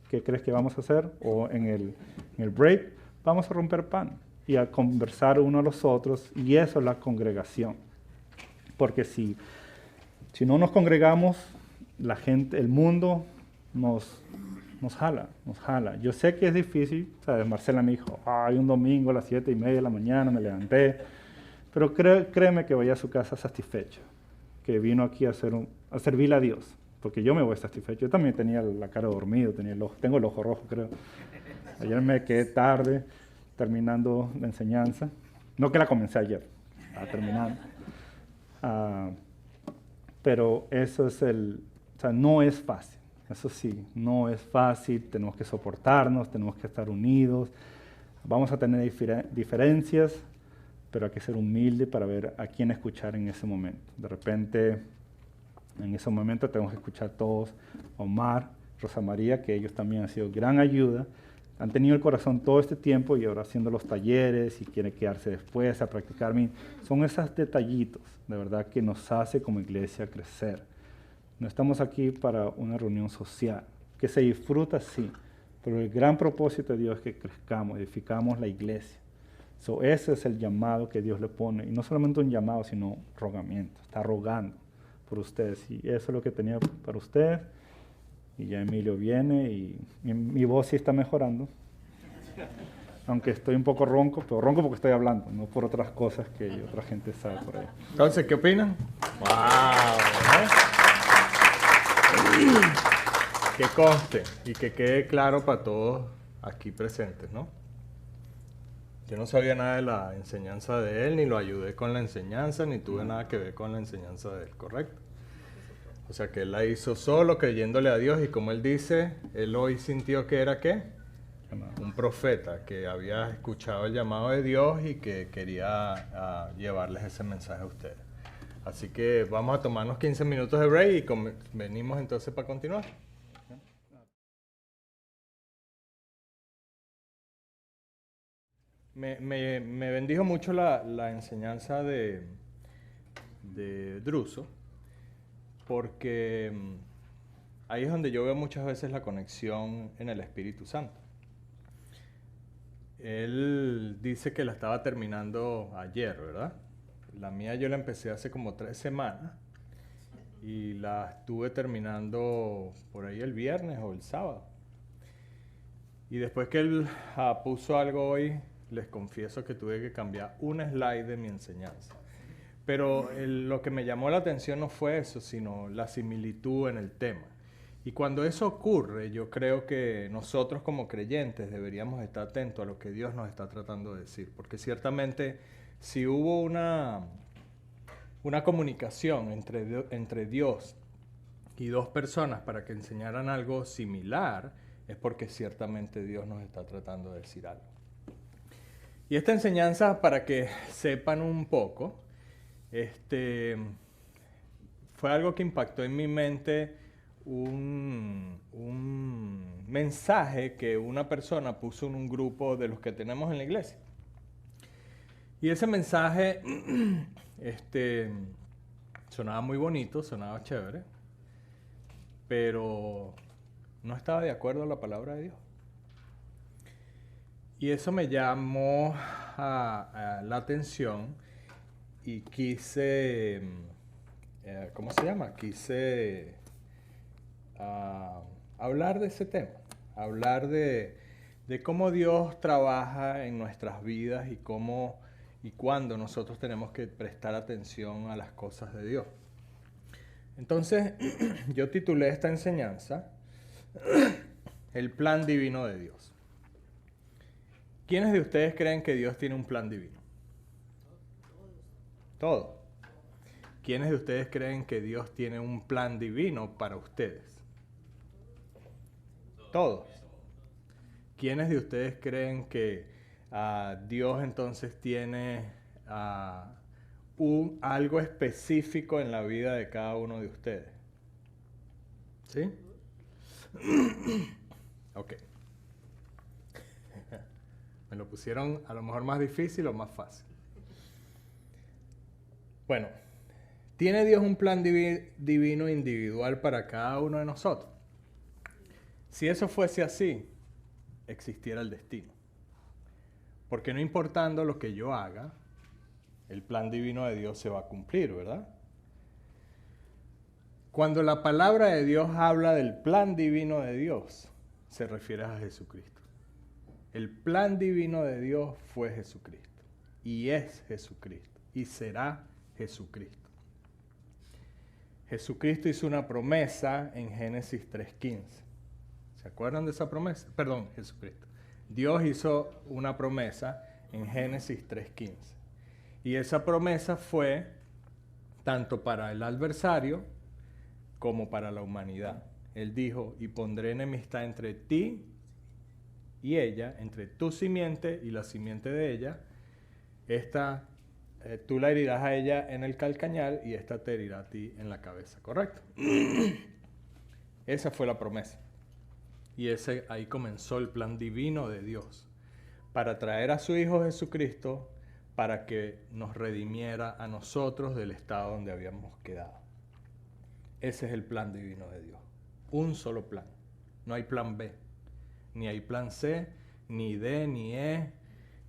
¿qué crees que vamos a hacer? O en el break, vamos a romper pan y a conversar unos a los otros, y eso es la congregación. Porque si no nos congregamos, la gente, el mundo nos jala. Yo sé que es difícil, ¿sabes? Marcela me dijo, ay, un domingo a las 7:30 de la mañana me levanté, pero créeme que voy a su casa satisfecho, que vino aquí a servirle a Dios, porque yo me voy satisfecho. Yo también tenía la cara dormido, tengo el ojo rojo, creo. Ayer me quedé tarde terminando la enseñanza, no que la comencé ayer, terminando. Pero eso es o sea, no es fácil. Eso sí, no es fácil, tenemos que soportarnos, tenemos que estar unidos, vamos a tener diferencias, pero hay que ser humilde para ver a quién escuchar en ese momento. De repente, en ese momento tenemos que escuchar todos, Omar, Rosa María, que ellos también han sido gran ayuda, han tenido el corazón todo este tiempo y ahora haciendo los talleres y quieren quedarse después a practicar. Son esos detallitos, de verdad, que nos hace como iglesia crecer. No estamos aquí para una reunión social, que se disfruta, sí, pero el gran propósito de Dios es que crezcamos, edificamos la iglesia. Ese es el llamado que Dios le pone, y no solamente un llamado, sino rogamiento, está rogando por ustedes, y eso es lo que tenía para ustedes, y ya Emilio viene, y mi voz sí está mejorando, aunque estoy un poco ronco, pero ronco porque estoy hablando, no por otras cosas que otra gente sabe por ahí. Entonces, ¿qué opinan? ¡Wow! Que conste y que quede claro para todos aquí presentes, ¿no? Yo no sabía nada de la enseñanza de él, ni lo ayudé con la enseñanza, ni tuve nada que ver con la enseñanza de él, ¿correcto? O sea que él la hizo solo, creyéndole a Dios, y como él dice, él hoy sintió que era, ¿qué? Un profeta, que había escuchado el llamado de Dios y que quería llevarles ese mensaje a ustedes. Así que vamos a tomarnos 15 minutos de break y venimos entonces para continuar. Me bendijo mucho la enseñanza de Druso, porque ahí es donde yo veo muchas veces la conexión en el Espíritu Santo. Él dice que la estaba terminando ayer, ¿verdad? La mía yo la empecé hace como 3 semanas y la estuve terminando por ahí el viernes o el sábado. Y después que él puso algo hoy, les confieso que tuve que cambiar un slide de mi enseñanza. Pero lo que me llamó la atención no fue eso, sino la similitud en el tema. Y cuando eso ocurre, yo creo que nosotros como creyentes deberíamos estar atentos a lo que Dios nos está tratando de decir. Porque ciertamente si hubo una comunicación entre Dios y 2 personas para que enseñaran algo similar, es porque ciertamente Dios nos está tratando de decir algo. Y esta enseñanza, para que sepan un poco, fue algo que impactó en mi mente, un mensaje que una persona puso en un grupo de los que tenemos en la iglesia. Y ese mensaje sonaba muy bonito, sonaba chévere, pero no estaba de acuerdo a la palabra de Dios. Y eso me llamó a la atención y quise, ¿cómo se llama? Quise hablar de ese tema, hablar de cómo Dios trabaja en nuestras vidas y cómo y cuándo nosotros tenemos que prestar atención a las cosas de Dios. Entonces, yo titulé esta enseñanza El plan divino de Dios. ¿Quiénes de ustedes creen que Dios tiene un plan divino? Todos. ¿Quiénes de ustedes creen que Dios tiene un plan divino para ustedes? Todos. ¿Quiénes de ustedes creen que Dios entonces tiene algo específico en la vida de cada uno de ustedes? ¿Sí? Ok. Me lo pusieron a lo mejor más difícil o más fácil. Bueno, ¿tiene Dios un plan divino individual para cada uno de nosotros? Si eso fuese así, existiera el destino. Porque no importando lo que yo haga, el plan divino de Dios se va a cumplir, ¿verdad? Cuando la palabra de Dios habla del plan divino de Dios, se refiere a Jesucristo. El plan divino de Dios fue Jesucristo, y es Jesucristo, y será Jesucristo. Jesucristo hizo una promesa en Génesis 3:15. ¿Se acuerdan de esa promesa? Perdón, Jesucristo. Dios hizo una promesa en Génesis 3:15. Y esa promesa fue tanto para el adversario como para la humanidad. Él dijo, y pondré enemistad entre ti y ella, entre tu simiente y la simiente de ella. Tú la herirás a ella en el calcañar y esta te herirá a ti en la cabeza, ¿correcto? Esa fue la promesa. Y ahí comenzó el plan divino de Dios, para traer a su Hijo Jesucristo, para que nos redimiera a nosotros del estado donde habíamos quedado. Ese es el plan divino de Dios. Un solo plan. No hay plan B. Ni hay plan C, ni D, ni E,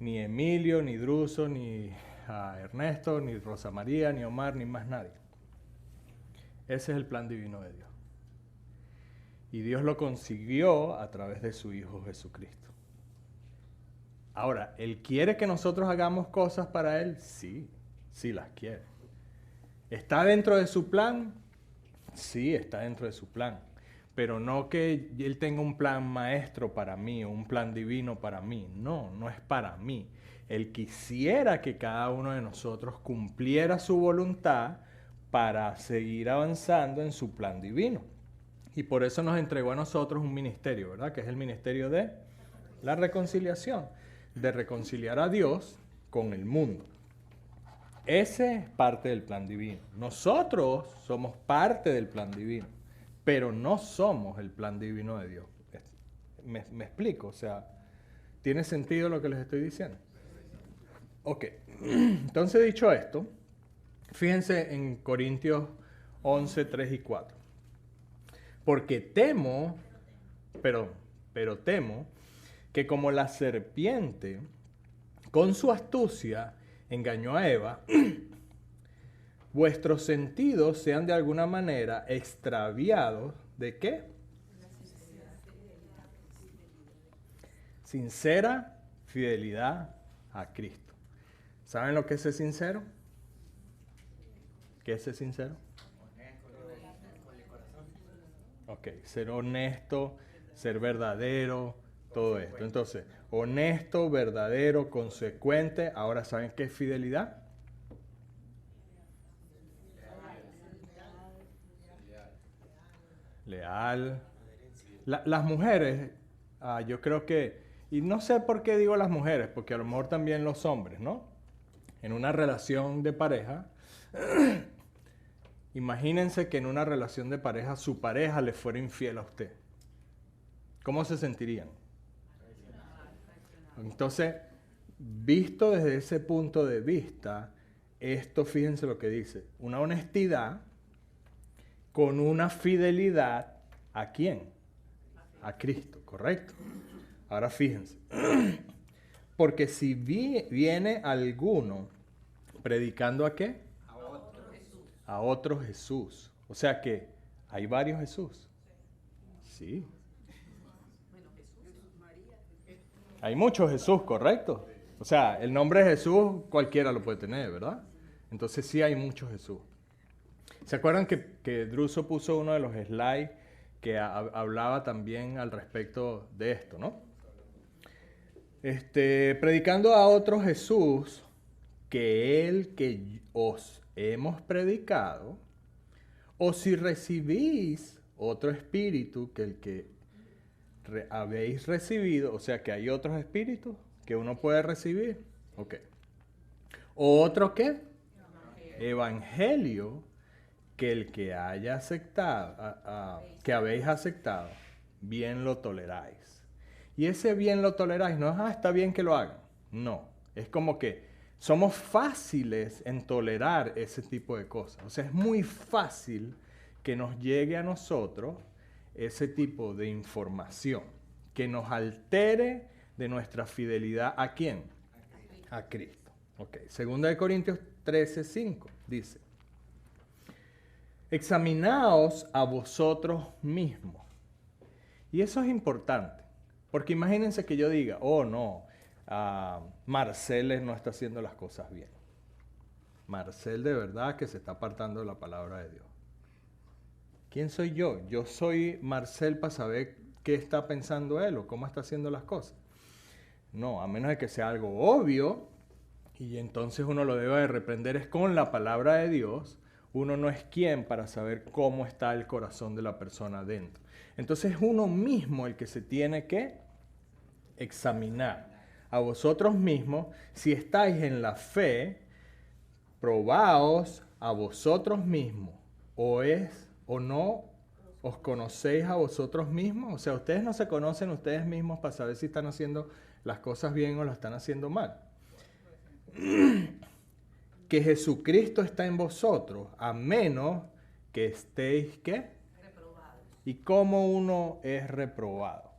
ni Emilio, ni Druso, ni Ernesto, ni Rosa María, ni Omar, ni más nadie. Ese es el plan divino de Dios. Y Dios lo consiguió a través de su Hijo Jesucristo. Ahora, ¿Él quiere que nosotros hagamos cosas para Él? Sí, sí las quiere. ¿Está dentro de su plan? Sí, está dentro de su plan. Pero no que Él tenga un plan maestro para mí o un plan divino para mí. No, no es para mí. Él quisiera que cada uno de nosotros cumpliera su voluntad para seguir avanzando en su plan divino. Y por eso nos entregó a nosotros un ministerio, ¿verdad? Que es el ministerio de la reconciliación. De reconciliar a Dios con el mundo. Ese es parte del plan divino. Nosotros somos parte del plan divino, pero no somos el plan divino de Dios. ¿Me explico? O sea, ¿tiene sentido lo que les estoy diciendo? Ok, entonces dicho esto, fíjense en Corintios 11, 3 y 4. Porque temo, pero temo, que como la serpiente con su astucia engañó a Eva, vuestros sentidos sean de alguna manera extraviados. ¿De qué? Sincera fidelidad a Cristo. ¿Saben lo que es ser sincero? ¿Qué es ser sincero? Ok, ser honesto, ser verdadero, todo esto. Entonces, honesto, verdadero, consecuente. Ahora, ¿saben qué es fidelidad? Leal. Las mujeres, yo creo que, y no sé por qué digo las mujeres, porque a lo mejor también los hombres, ¿no? En una relación de pareja, imagínense que en una relación de pareja su pareja le fuera infiel a usted. ¿Cómo se sentirían? Entonces, visto desde ese punto de vista, esto fíjense lo que dice, una honestidad con una fidelidad, ¿a quién? A Cristo, ¿correcto? Ahora fíjense, porque si viene alguno predicando ¿a qué? A otro Jesús. O sea que hay varios Jesús. Sí. Hay muchos Jesús, ¿correcto? O sea, el nombre de Jesús cualquiera lo puede tener, ¿verdad? Entonces sí hay muchos Jesús. ¿Se acuerdan que Druso puso uno de los slides que hablaba también al respecto de esto, ¿no? Predicando a otro Jesús que el que os hemos predicado, o si recibís otro espíritu que el que habéis recibido, o sea que hay otros espíritus que uno puede recibir, ok. ¿O otro qué? Evangelio que el que haya aceptado, que habéis aceptado, bien lo toleráis. Y ese bien lo toleráis no es, está bien que lo hagan. No, es como que somos fáciles en tolerar ese tipo de cosas. O sea, es muy fácil que nos llegue a nosotros ese tipo de información, que nos altere de nuestra fidelidad ¿a quién? A Cristo. Ok, 2 Corintios 13:5 dice, examinaos a vosotros mismos. Y eso es importante, porque imagínense que yo diga, oh no, Marcel no está haciendo las cosas bien. Marcel de verdad que se está apartando de la palabra de Dios. ¿Quién soy yo? Yo soy Marcel para saber qué está pensando él o cómo está haciendo las cosas. No, a menos de que sea algo obvio, y entonces uno lo debe de reprender es con la palabra de Dios. Uno no es quien para saber cómo está el corazón de la persona dentro. Entonces es uno mismo el que se tiene que examinar a vosotros mismos. Si estáis en la fe, probaos a vosotros mismos. O no os conocéis a vosotros mismos. O sea, ustedes no se conocen ustedes mismos para saber si están haciendo las cosas bien o las están haciendo mal. Que Jesucristo está en vosotros, a menos que estéis, ¿qué? Reprobados. ¿Y cómo uno es reprobado?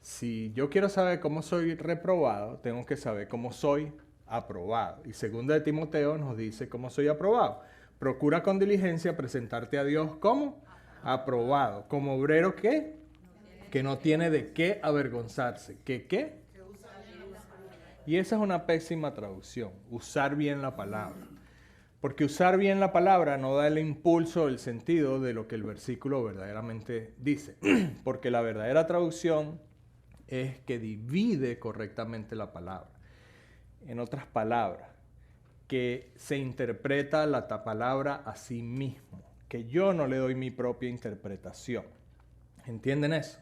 Si yo quiero saber cómo soy reprobado, tengo que saber cómo soy aprobado. Y 2 de Timoteo nos dice cómo soy aprobado. Procura con diligencia presentarte a Dios como aprobado. Como obrero, ¿qué? Que no tiene de qué avergonzarse. ¿Qué qué? Y esa es una pésima traducción, usar bien la palabra. Porque usar bien la palabra no da el impulso, el sentido de lo que el versículo verdaderamente dice. Porque la verdadera traducción es que divide correctamente la palabra. En otras palabras, que se interpreta la palabra a sí mismo. Que yo no le doy mi propia interpretación. ¿Entienden eso?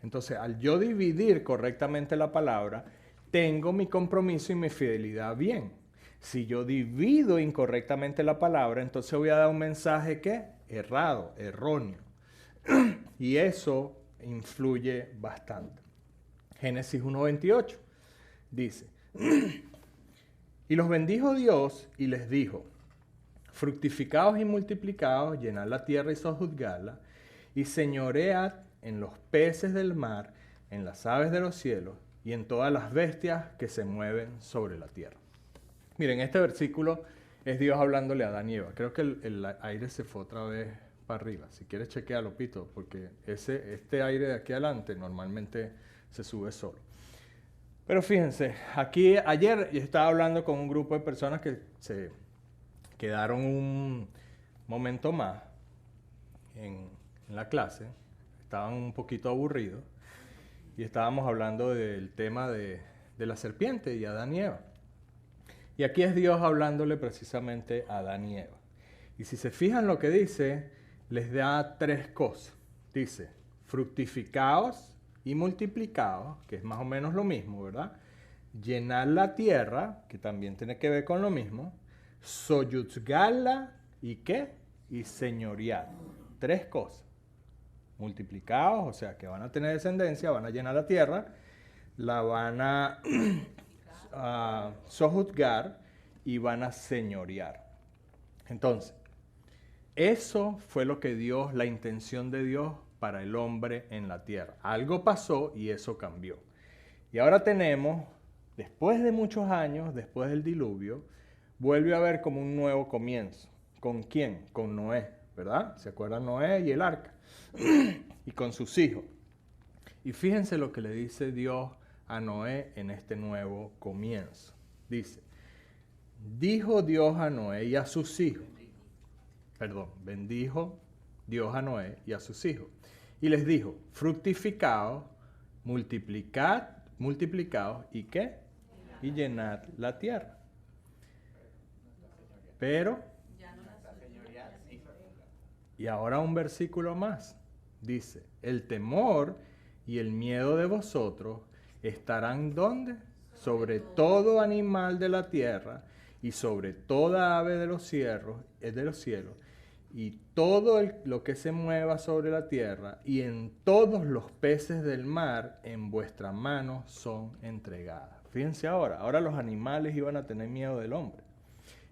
Entonces, al yo dividir correctamente la palabra, tengo mi compromiso y mi fidelidad bien. Si yo divido incorrectamente la palabra, entonces voy a dar un mensaje ¿qué? Errado, erróneo. Y eso influye bastante. Génesis 1:28 dice, y los bendijo Dios y les dijo, fructificaos y multiplicaos, llenad la tierra y sojuzgadla, y señoread en los peces del mar, en las aves de los cielos y en todas las bestias que se mueven sobre la tierra. Miren, este versículo es Dios hablándole a Adán y Eva. Creo que el aire se fue otra vez para arriba. Si quieres, chequealo, Pito, porque este aire de aquí adelante normalmente se sube solo. Pero fíjense, aquí ayer yo estaba hablando con un grupo de personas que se quedaron un momento más en la clase. Estaban un poquito aburridos y estábamos hablando del tema de la serpiente y Adán y Eva. Y aquí es Dios hablándole precisamente a Adán y Eva. Y si se fijan lo que dice, les da tres cosas. Dice, fructificaos y multiplicaos, que es más o menos lo mismo, ¿verdad? Llenar la tierra, que también tiene que ver con lo mismo. Soyuzgarla y ¿qué? Y señorear. Tres cosas. Multiplicados, o sea que van a tener descendencia, van a llenar la tierra, la van a sojuzgar y van a señorear. Entonces, eso fue lo que Dios, la intención de Dios para el hombre en la tierra. Algo pasó y eso cambió. Y ahora tenemos, después de muchos años, después del diluvio, vuelve a haber como un nuevo comienzo. ¿Con quién? Con Noé, ¿verdad? ¿Se acuerdan Noé y el arca? Y con sus hijos. Y fíjense lo que le dice Dios a Noé en este nuevo comienzo. Dice, dijo Dios a Noé y a sus hijos. Bendijo Dios a Noé y a sus hijos. Y les dijo, fructificaos, multiplicaos, ¿y qué? Y llenad la tierra. Pero, y ahora un versículo más. Dice, el temor y el miedo de vosotros estarán ¿dónde? Sobre todo animal de la tierra y sobre toda ave de los cielos, y todo lo que se mueva sobre la tierra y en todos los peces del mar en vuestra mano son entregadas. Fíjense ahora los animales iban a tener miedo del hombre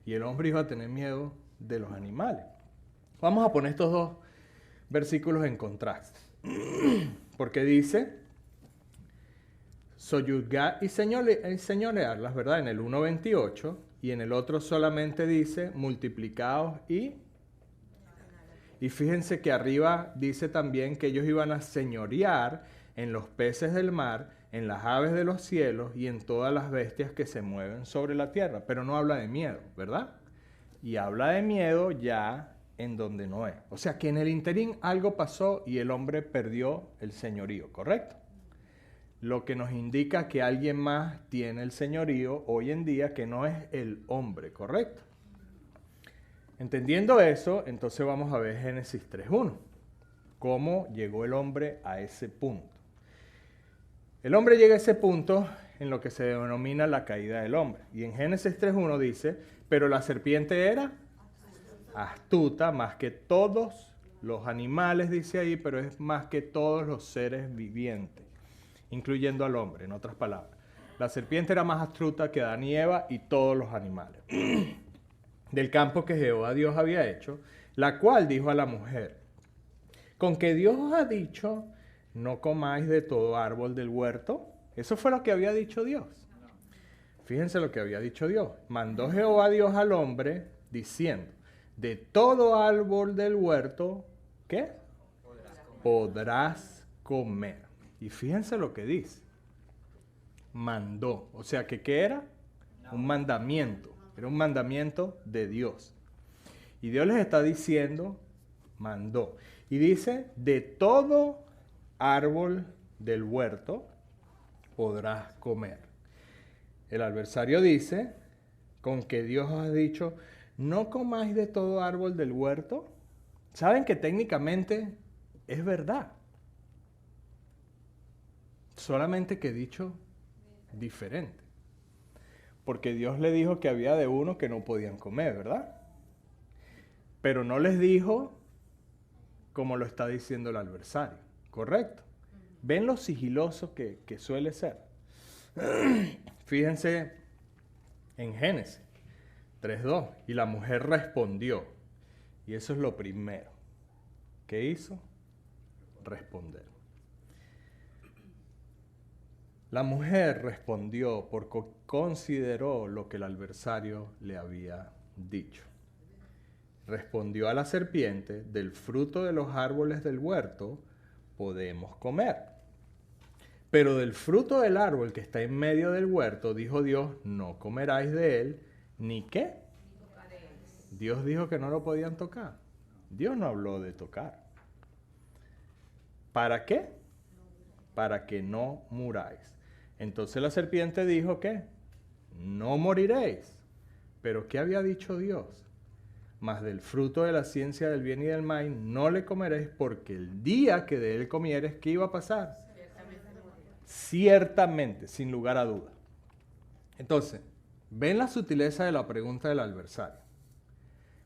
y el hombre iba a tener miedo de los animales. Vamos a poner estos dos versículos en contraste. Porque dice, soyuzgar y señorearlas, ¿verdad? En el 1.28 y en el otro solamente dice, multiplicaos y fíjense que arriba dice también que ellos iban a señorear en los peces del mar, en las aves de los cielos y en todas las bestias que se mueven sobre la tierra. Pero no habla de miedo, ¿verdad? Y habla de miedo ya en donde no es. O sea que en el interín algo pasó y el hombre perdió el señorío, ¿correcto? Lo que nos indica que alguien más tiene el señorío hoy en día que no es el hombre, ¿correcto? Entendiendo eso, entonces vamos a ver Génesis 3.1. ¿Cómo llegó el hombre a ese punto? El hombre llega a ese punto en lo que se denomina la caída del hombre. Y en Génesis 3.1 dice, pero la serpiente era astuta más que todos los animales, dice ahí, pero es más que todos los seres vivientes, incluyendo al hombre, en otras palabras. La serpiente era más astuta que Adán y Eva y todos los animales del campo que Jehová Dios había hecho, la cual dijo a la mujer, con que Dios os ha dicho, no comáis de todo árbol del huerto. Eso fue lo que había dicho Dios. Fíjense lo que había dicho Dios. Mandó Jehová Dios al hombre diciendo, de todo árbol del huerto, ¿qué? Podrás comer. Y fíjense lo que dice. Mandó. O sea, que ¿qué era? Un mandamiento. Era un mandamiento de Dios. Y Dios les está diciendo, mandó. Y dice, de todo árbol del huerto podrás comer. El adversario dice, con que Dios os ha dicho, no comáis de todo árbol del huerto. ¿Saben que técnicamente es verdad? Solamente que dicho diferente. Porque Dios le dijo que había de uno que no podían comer, ¿verdad? Pero no les dijo como lo está diciendo el adversario, ¿correcto? ¿Ven lo sigiloso que suele ser? Fíjense en Génesis. 3:2. Y la mujer respondió. Y eso es lo primero. ¿Qué hizo? Responder. La mujer respondió porque consideró lo que el adversario le había dicho. Respondió a la serpiente, del fruto de los árboles del huerto podemos comer. Pero del fruto del árbol que está en medio del huerto, dijo Dios, no comeráis de él, ¿ni qué? Dios dijo que no lo podían tocar. Dios no habló de tocar. ¿Para qué? Para que no muráis. Entonces la serpiente dijo que no moriréis. ¿Pero qué había dicho Dios? Mas del fruto de la ciencia del bien y del mal no le comeréis, porque el día que de él comieres, ¿qué iba a pasar? Ciertamente, sin lugar a duda. Entonces, ven la sutileza de la pregunta del adversario.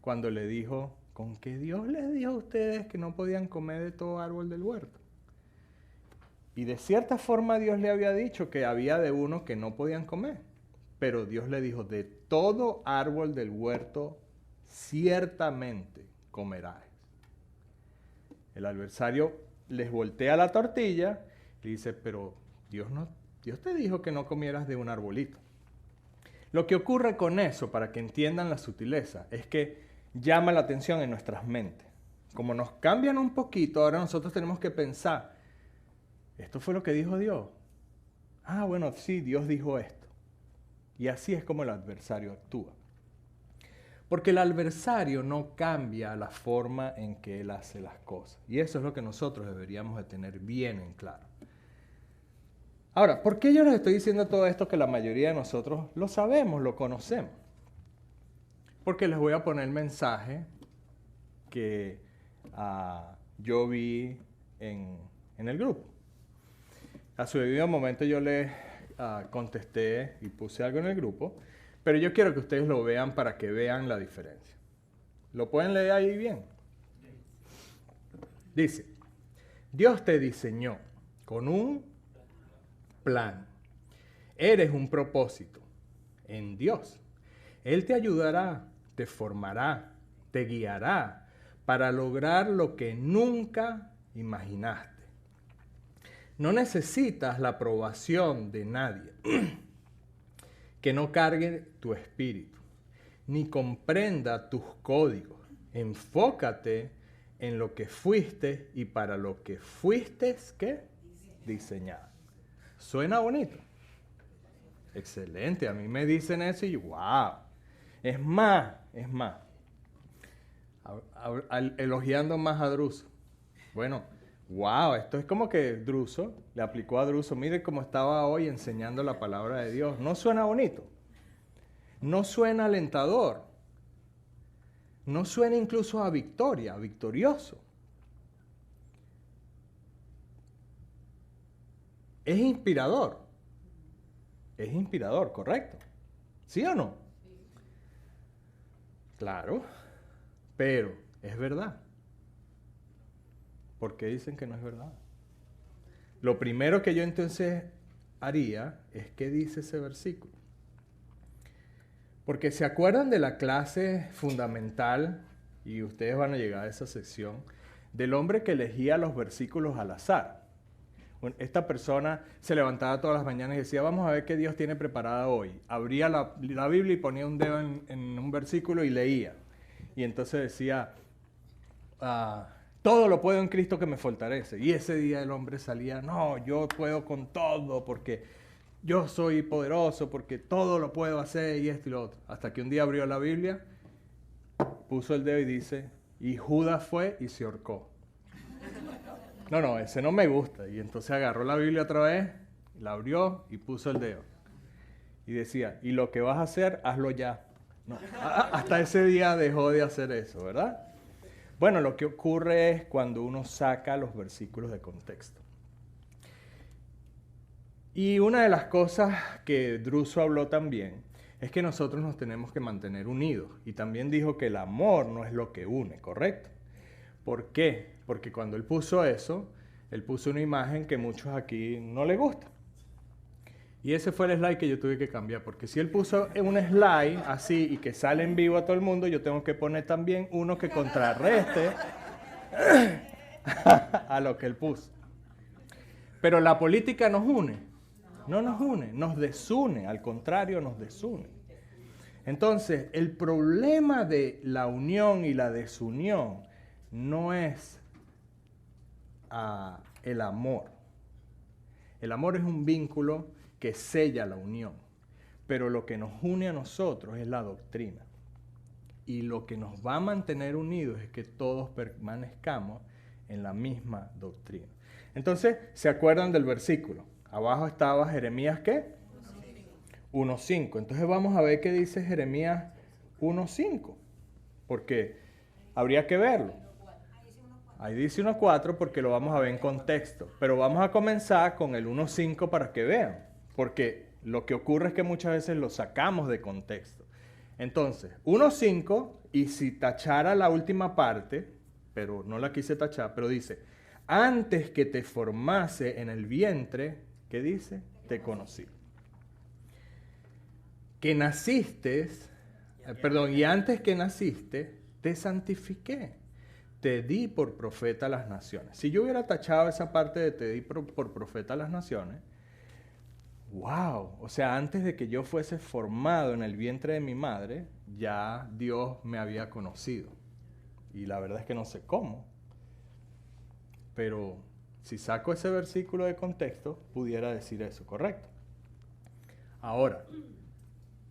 Cuando le dijo, ¿con qué Dios les dijo a ustedes que no podían comer de todo árbol del huerto? Y de cierta forma Dios le había dicho que había de uno que no podían comer. Pero Dios le dijo, de todo árbol del huerto ciertamente comerás. El adversario les voltea la tortilla y dice, pero Dios te dijo que no comieras de un arbolito. Lo que ocurre con eso, para que entiendan la sutileza, es que llama la atención en nuestras mentes. Como nos cambian un poquito, ahora nosotros tenemos que pensar, ¿esto fue lo que dijo Dios? Ah, bueno, sí, Dios dijo esto. Y así es como el adversario actúa. Porque el adversario no cambia la forma en que él hace las cosas. Y eso es lo que nosotros deberíamos de tener bien en claro. Ahora, ¿por qué yo les estoy diciendo todo esto que la mayoría de nosotros lo sabemos, lo conocemos? Porque les voy a poner el mensaje que yo vi en el grupo. A su debido momento yo les contesté y puse algo en el grupo, pero yo quiero que ustedes lo vean para que vean la diferencia. ¿Lo pueden leer ahí bien? Dice, Dios te diseñó con un plan. Eres un propósito en Dios. Él te ayudará, te formará, te guiará para lograr lo que nunca imaginaste. No necesitas la aprobación de nadie que no cargue tu espíritu, ni comprenda tus códigos. Enfócate en lo que fuiste y para lo que fuiste, ¿qué? Diseñado. ¿Suena bonito? Excelente, a mí me dicen eso y wow. Es más, elogiando más a Druso. Bueno, wow, esto es como que Druso le aplicó a Druso. Mire cómo estaba hoy enseñando la palabra de Dios. ¿No suena bonito? ¿No suena alentador? ¿No suena incluso a victoria, victorioso? Es inspirador. Es inspirador, ¿correcto? ¿Sí o no? Claro, pero es verdad. ¿Por qué dicen que no es verdad? Lo primero que yo entonces haría es qué dice ese versículo. Porque se acuerdan de la clase fundamental, y ustedes van a llegar a esa sección, del hombre que elegía los versículos al azar. Esta persona se levantaba todas las mañanas y decía, vamos a ver qué Dios tiene preparada hoy. Abría la Biblia y ponía un dedo en un versículo y leía. Y entonces decía, todo lo puedo en Cristo que me fortalece. Y ese día el hombre salía, no, yo puedo con todo porque yo soy poderoso, porque todo lo puedo hacer y esto y lo otro. Hasta que un día abrió la Biblia, puso el dedo y dice, y Judas fue y se ahorcó. No, ese no me gusta. Y entonces agarró la Biblia otra vez, la abrió y puso el dedo. Y decía, y lo que vas a hacer, hazlo ya. No, hasta ese día dejó de hacer eso, ¿verdad? Bueno, lo que ocurre es cuando uno saca los versículos de contexto. Y una de las cosas que Druso habló también es que nosotros nos tenemos que mantener unidos. Y también dijo que el amor no es lo que une, ¿correcto? ¿Por qué? Porque cuando él puso eso, él puso una imagen que muchos aquí no les gusta. Y ese fue el slide que yo tuve que cambiar, porque si él puso un slide así y que sale en vivo a todo el mundo, yo tengo que poner también uno que contrarreste a lo que él puso. Pero la política nos une, no nos une, nos desune, al contrario, nos desune. Entonces, el problema de la unión y la desunión no es el amor. El amor es un vínculo que sella la unión, pero lo que nos une a nosotros es la doctrina. Y lo que nos va a mantener unidos es que todos permanezcamos en la misma doctrina. Entonces, ¿se acuerdan del versículo? Abajo estaba Jeremías, ¿qué? 1.5. Entonces vamos a ver qué dice Jeremías 1.5, porque habría que verlo. Ahí dice 1.4 porque lo vamos a ver en contexto, pero vamos a comenzar con el 1.5 para que vean, porque lo que ocurre es que muchas veces lo sacamos de contexto. Entonces, 1.5, y si tachara la última parte, pero no la quise tachar, pero dice, antes que te formase en el vientre, ¿qué dice? Te conocí. Que naciste, y antes que naciste, te santifiqué. Te di por profeta a las naciones. Si yo hubiera tachado esa parte de te di por profeta a las naciones, wow, o sea, antes de que yo fuese formado en el vientre de mi madre, ya Dios me había conocido. Y la verdad es que no sé cómo. Pero si saco ese versículo de contexto, pudiera decir eso, ¿correcto? Ahora,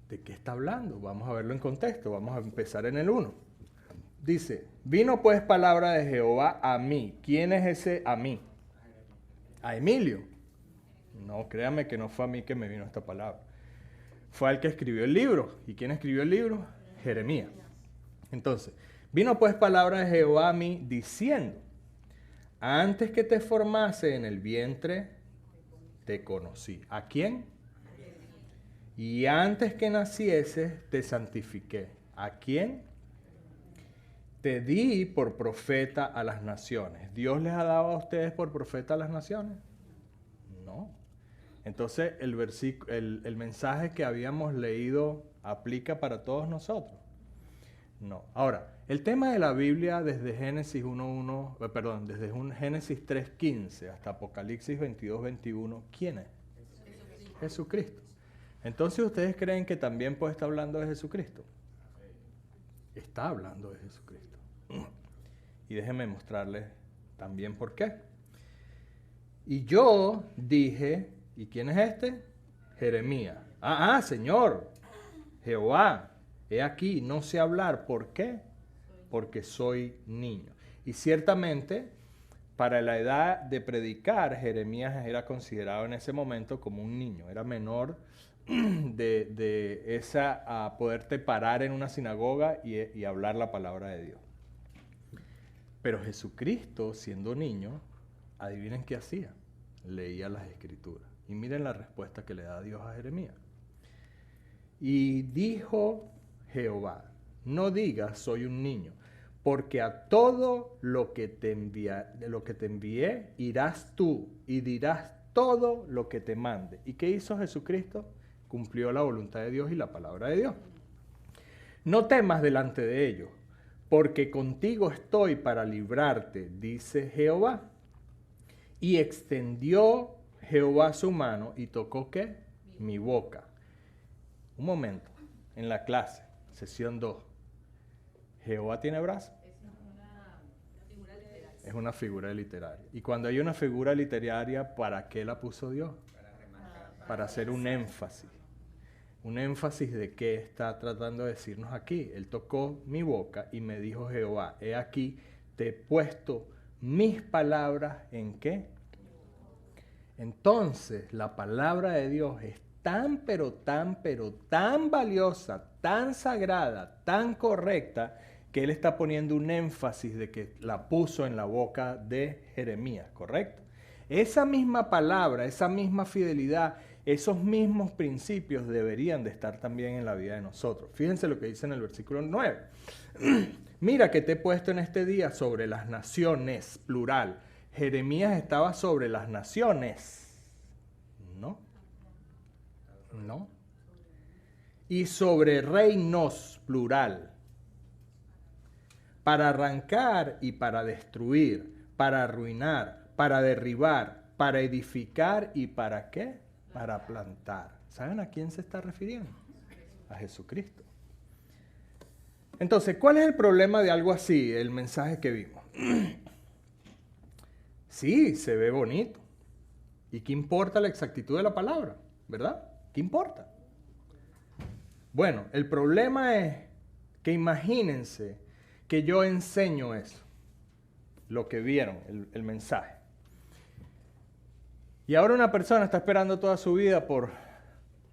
¿de qué está hablando? Vamos a verlo en contexto. Vamos a empezar en el 1. Dice, vino pues palabra de Jehová a mí. ¿Quién es ese a mí? A Emilio. No, créame que no fue a mí que me vino esta palabra. Fue al que escribió el libro. ¿Y quién escribió el libro? Jeremías. Entonces, vino pues palabra de Jehová a mí diciendo, antes que te formase en el vientre, te conocí. ¿A quién? Y antes que nacieses, te santifiqué. ¿A quién? Te di por profeta a las naciones. ¿Dios les ha dado a ustedes por profeta a las naciones? No. Entonces, el mensaje que habíamos leído aplica para todos nosotros. No. Ahora, el tema de la Biblia desde Génesis 1.1, desde Génesis 3.15 hasta Apocalipsis 22.21, ¿quién es? Jesucristo. Entonces, ¿ustedes creen que también puede estar hablando de Jesucristo? Está hablando de Jesucristo. Y déjenme mostrarles también por qué. Y yo dije, ¿y quién es este? Jeremías. Señor, Jehová, he aquí, no sé hablar. ¿Por qué? Porque soy niño. Y ciertamente, para la edad de predicar, Jeremías era considerado en ese momento como un niño. Era menor a poderte parar en una sinagoga y hablar la palabra de Dios. Pero Jesucristo, siendo niño, adivinen qué hacía. Leía las Escrituras. Y miren la respuesta que le da Dios a Jeremías. Y dijo Jehová, no digas soy un niño, porque a todo lo que te envié irás tú y dirás todo lo que te mande. ¿Y qué hizo Jesucristo? Cumplió la voluntad de Dios y la palabra de Dios. No temas delante de ellos, porque contigo estoy para librarte, dice Jehová. Y extendió Jehová su mano y tocó ¿qué? Mi boca. Un momento, en la clase, sesión 2. ¿Jehová tiene brazos? Es una figura literaria. Y cuando hay una figura literaria, ¿para qué la puso Dios? Para hacer un énfasis. Un énfasis de qué está tratando de decirnos aquí. Él tocó mi boca y me dijo Jehová, he aquí, te he puesto mis palabras ¿en qué? Entonces, la palabra de Dios es tan valiosa, tan sagrada, tan correcta, que él está poniendo un énfasis de que la puso en la boca de Jeremías, ¿correcto? Esa misma palabra, esa misma fidelidad, esos mismos principios deberían de estar también en la vida de nosotros. Fíjense lo que dice en el versículo 9. Mira que te he puesto en este día sobre las naciones, plural. Jeremías estaba sobre las naciones, ¿no? No. Y sobre reinos, plural. Para arrancar y para destruir, para arruinar, para derribar, para edificar y ¿para qué? Para plantar. ¿Saben a quién se está refiriendo? A Jesucristo. Entonces, ¿cuál es el problema de algo así? El mensaje que vimos. Sí, se ve bonito. ¿Y qué importa la exactitud de la palabra? ¿Verdad? ¿Qué importa? Bueno, el problema es que imagínense que yo enseño eso, lo que vieron, el mensaje. Y ahora una persona está esperando toda su vida por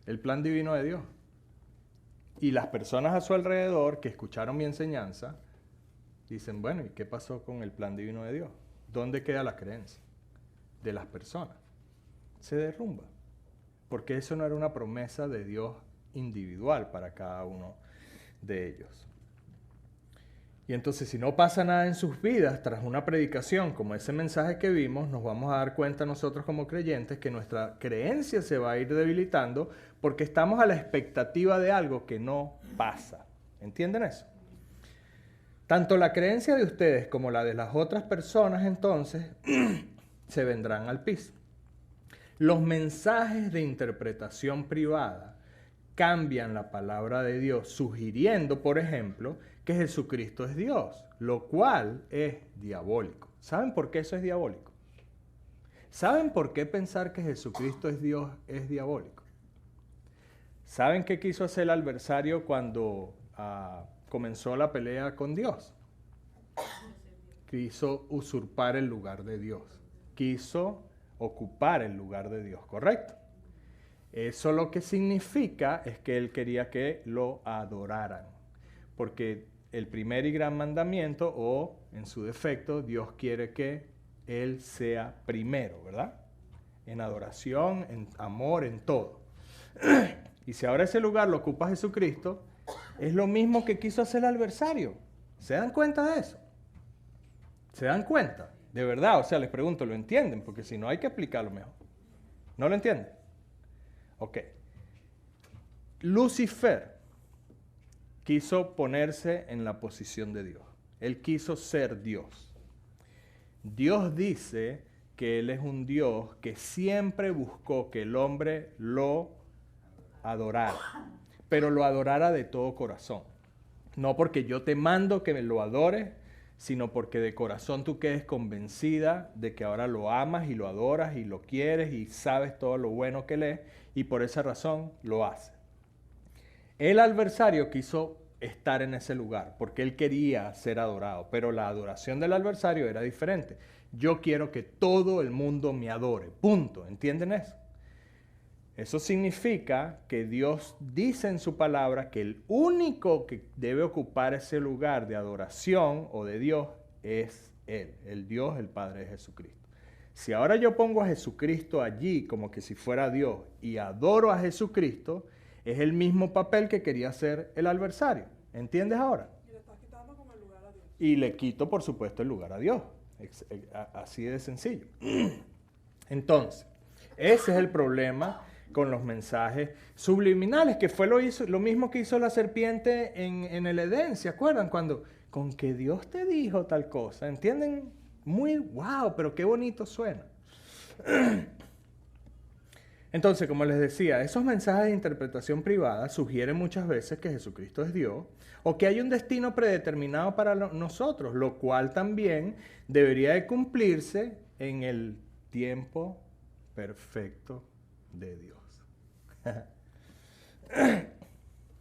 el plan divino de Dios. Y las personas a su alrededor que escucharon mi enseñanza dicen, bueno, ¿y qué pasó con el plan divino de Dios? ¿Dónde queda la creencia de las personas? Se derrumba. Porque eso no era una promesa de Dios individual para cada uno de ellos. Y entonces, si no pasa nada en sus vidas tras una predicación como ese mensaje que vimos, nos vamos a dar cuenta nosotros como creyentes que nuestra creencia se va a ir debilitando porque estamos a la expectativa de algo que no pasa. ¿Entienden eso? Tanto la creencia de ustedes como la de las otras personas, entonces, se vendrán al piso. Los mensajes de interpretación privada cambian la palabra de Dios, sugiriendo, por ejemplo, que Jesucristo es Dios, lo cual es diabólico. ¿Saben por qué eso es diabólico? ¿Saben por qué pensar que Jesucristo es Dios es diabólico? ¿Saben qué quiso hacer el adversario cuando comenzó la pelea con Dios? Quiso usurpar el lugar de Dios. Quiso ocupar el lugar de Dios, ¿correcto? Eso lo que significa es que él quería que lo adoraran. Porque el primer y gran mandamiento, o en su defecto, Dios quiere que Él sea primero, ¿verdad? En adoración, en amor, en todo. Y si ahora ese lugar lo ocupa Jesucristo, es lo mismo que quiso hacer el adversario. ¿Se dan cuenta de eso? ¿Se dan cuenta? De verdad, o sea, les pregunto, ¿lo entienden? Porque si no hay que explicarlo mejor. ¿No lo entienden? Ok. Lucifer quiso ponerse en la posición de Dios. Él quiso ser Dios. Dios dice que Él es un Dios que siempre buscó que el hombre lo adorara, pero lo adorara de todo corazón. No porque yo te mando que me lo adores, sino porque de corazón tú quedes convencida de que ahora lo amas y lo adoras y lo quieres y sabes todo lo bueno que Él es, y por esa razón lo haces. El adversario quiso estar en ese lugar porque él quería ser adorado, pero la adoración del adversario era diferente. Yo quiero que todo el mundo me adore, punto. ¿Entienden eso? Eso significa que Dios dice en su palabra que el único que debe ocupar ese lugar de adoración o de Dios es Él, el Dios, el Padre de Jesucristo. Si ahora yo pongo a Jesucristo allí como que si fuera Dios y adoro a Jesucristo, es el mismo papel que quería hacer el adversario. ¿Entiendes ahora? Y le estás quitando como el lugar a Dios. Y le quito, por supuesto, el lugar a Dios. Así de sencillo. Entonces, ese es el problema con los mensajes subliminales, que fue lo mismo que hizo la serpiente en el Edén. ¿Se acuerdan? Cuando, con que Dios te dijo tal cosa. ¿Entienden? Muy wow, pero qué bonito suena. Entonces, como les decía, esos mensajes de interpretación privada sugieren muchas veces que Jesucristo es Dios o que hay un destino predeterminado para nosotros, lo cual también debería de cumplirse en el tiempo perfecto de Dios.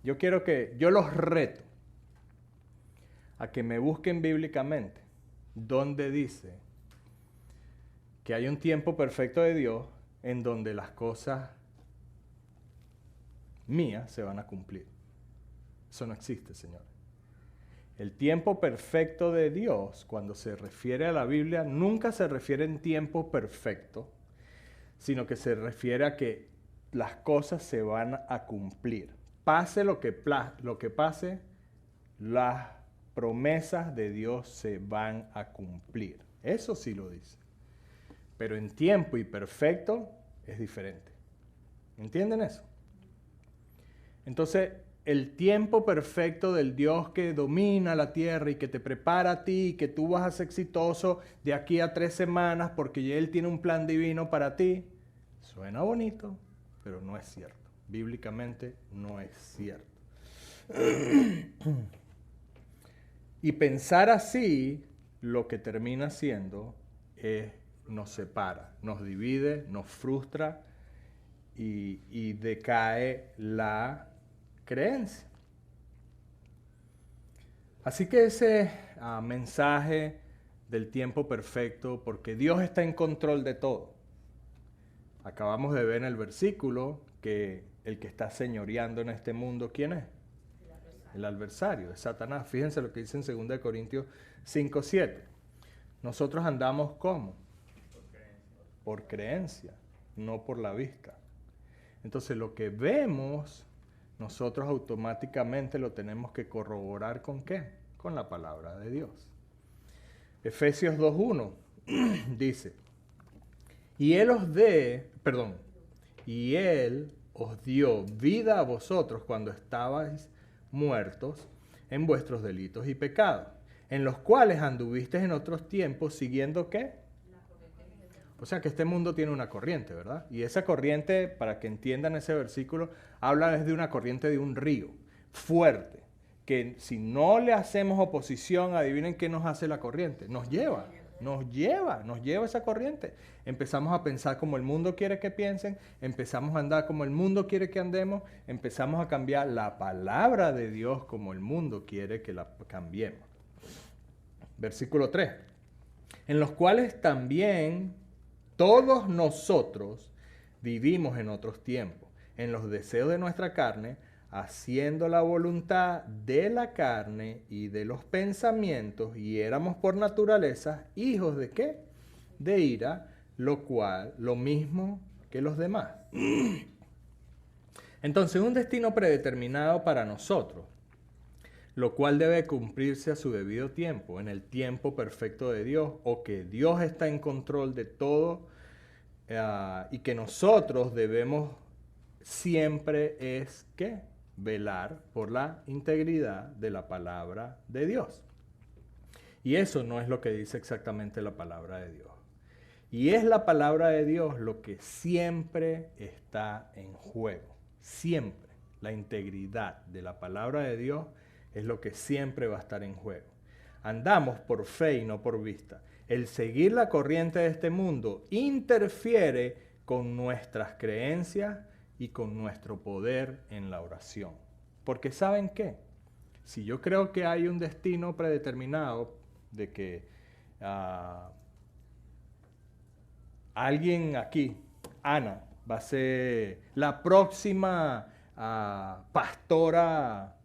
Yo los reto a que me busquen bíblicamente donde dice que hay un tiempo perfecto de Dios en donde las cosas mías se van a cumplir. Eso no existe, señores. El tiempo perfecto de Dios, cuando se refiere a la Biblia, nunca se refiere en tiempo perfecto, sino que se refiere a que las cosas se van a cumplir. Pase lo que pase, las promesas de Dios se van a cumplir. Eso sí lo dice. Pero en tiempo y perfecto es diferente. ¿Entienden eso? Entonces, el tiempo perfecto del Dios que domina la tierra y que te prepara a ti y que tú vas a ser exitoso de aquí a 3 semanas porque Él tiene un plan divino para ti, suena bonito, pero no es cierto. Bíblicamente no es cierto. Y pensar así, lo que termina siendo es nos separa, nos divide, nos frustra y decae la creencia. Así que ese mensaje del tiempo perfecto, porque Dios está en control de todo. Acabamos de ver en el versículo que el que está señoreando en este mundo, ¿quién es? El adversario, es Satanás. Fíjense lo que dice en 2 Corintios 5:7. Nosotros andamos ¿cómo? Por creencia, no por la vista. Entonces lo que vemos, nosotros automáticamente lo tenemos que corroborar ¿con qué? Con la palabra de Dios. Efesios 2:1 dice, y Él os dio vida a vosotros cuando estabais muertos en vuestros delitos y pecados, en los cuales anduvisteis en otros tiempos siguiendo ¿qué? O sea que este mundo tiene una corriente, ¿verdad? Y esa corriente, para que entiendan ese versículo, habla desde una corriente de un río fuerte, que si no le hacemos oposición, adivinen qué nos hace la corriente. Nos lleva esa corriente. Empezamos a pensar como el mundo quiere que piensen, empezamos a andar como el mundo quiere que andemos, empezamos a cambiar la palabra de Dios como el mundo quiere que la cambiemos. Versículo 3. En los cuales también todos nosotros vivimos en otros tiempos, en los deseos de nuestra carne, haciendo la voluntad de la carne y de los pensamientos, y éramos por naturaleza hijos de ¿qué? De ira, lo mismo que los demás. Entonces, un destino predeterminado para nosotros, lo cual debe cumplirse a su debido tiempo, en el tiempo perfecto de Dios, o que Dios está en control de todo y que nosotros debemos siempre es ¿qué? Velar por la integridad de la palabra de Dios. Y eso no es lo que dice exactamente la palabra de Dios. Y es la palabra de Dios lo que siempre está en juego. Siempre. La integridad de la palabra de Dios es lo que siempre va a estar en juego. Andamos por fe y no por vista. El seguir la corriente de este mundo interfiere con nuestras creencias y con nuestro poder en la oración. Porque ¿saben qué? Si yo creo que hay un destino predeterminado de que alguien aquí, Ana, va a ser la próxima pastora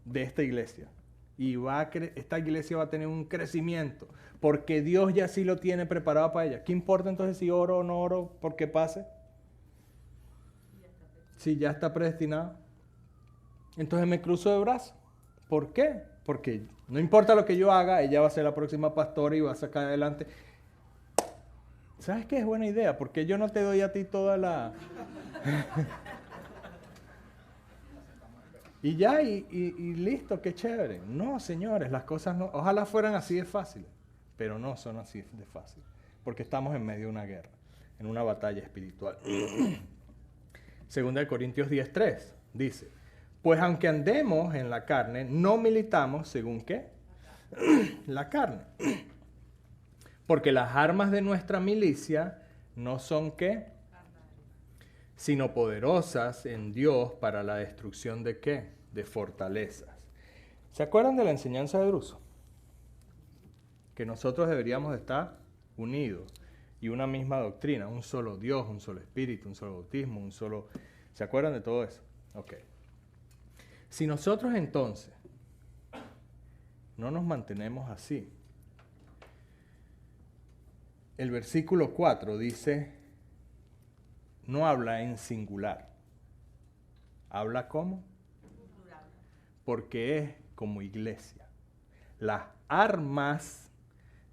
de esta iglesia. Y esta iglesia va a tener un crecimiento, porque Dios ya sí lo tiene preparado para ella. ¿Qué importa entonces si oro o no oro porque pase? Si ya está predestinado. Entonces me cruzo de brazos. ¿Por qué? Porque no importa lo que yo haga, ella va a ser la próxima pastora y va a sacar adelante. ¿Sabes qué? Es buena idea. ¿Por qué yo no te doy a ti toda la... y ya, y listo, qué chévere. No, señores, las cosas no... Ojalá fueran así de fáciles, pero no son así de fáciles. Porque estamos en medio de una guerra, en una batalla espiritual. 2 Corintios 10:3 dice, pues aunque andemos en la carne, no militamos según ¿qué? La carne. Porque las armas de nuestra milicia no son ¿qué? Sino poderosas en Dios para la destrucción de ¿qué? De fortalezas. ¿Se acuerdan de la enseñanza de Druso? Que nosotros deberíamos estar unidos y una misma doctrina, un solo Dios, un solo Espíritu, un solo bautismo, un solo... ¿Se acuerdan de todo eso? Ok. Si nosotros entonces no nos mantenemos así, el versículo 4 dice, no habla en singular. ¿Habla cómo? Porque es como iglesia. Las armas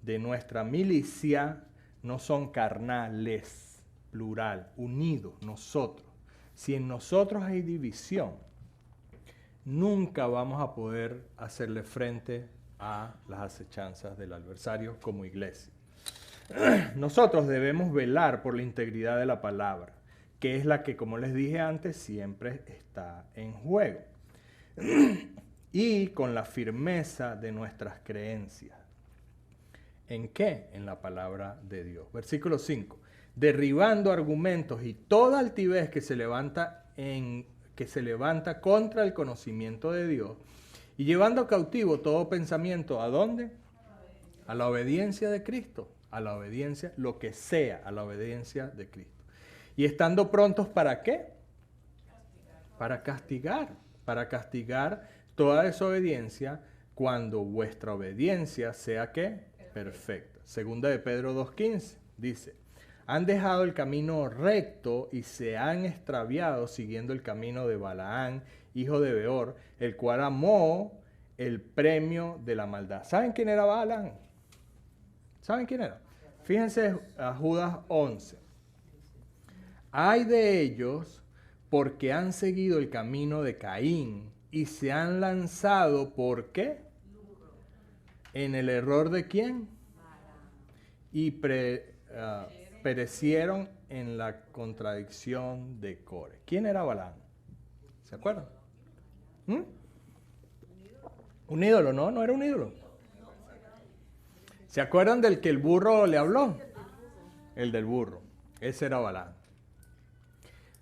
de nuestra milicia no son carnales, plural, unidos, nosotros. Si en nosotros hay división, nunca vamos a poder hacerle frente a las acechanzas del adversario como iglesia. Nosotros debemos velar por la integridad de la palabra, que es la que, como les dije antes, siempre está en juego. Y con la firmeza de nuestras creencias. ¿En qué? En la palabra de Dios. Versículo 5. Derribando argumentos y toda altivez que se levanta contra el conocimiento de Dios y llevando cautivo todo pensamiento, ¿a dónde? A la obediencia de Cristo, a la obediencia, lo que sea, a la obediencia de Cristo. Y estando prontos, ¿para qué? Para castigar toda desobediencia cuando vuestra obediencia sea ¿qué? Perfecta. Segunda de Pedro 2:15 dice, han dejado el camino recto y se han extraviado siguiendo el camino de Balaán, hijo de Beor, el cual amó el premio de la maldad. ¿Saben quién era Balaán? ¿Saben quién era? Fíjense a Judas 11. Ay de ellos porque han seguido el camino de Caín y se han lanzado, ¿por qué? ¿En el error de quién? Y perecieron en la contradicción de Core. ¿Quién era Balaam? ¿Se acuerdan? Un ídolo, ¿no? No era un ídolo. ¿Se acuerdan del que el burro le habló? El del burro. Ese era Balaam.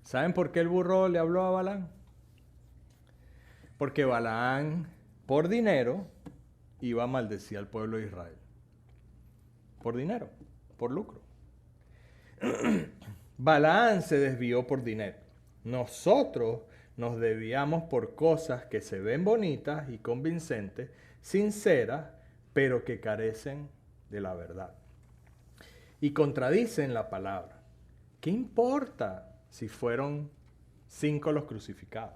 ¿Saben por qué el burro le habló a Balaam? Porque Balaam, por dinero, iba a maldecir al pueblo de Israel. Por dinero, por lucro. Balaam se desvió por dinero. Nosotros nos desviamos por cosas que se ven bonitas y convincentes, sinceras, pero que carecen de la verdad. Y contradicen la palabra. ¿Qué importa si fueron 5 los crucificados?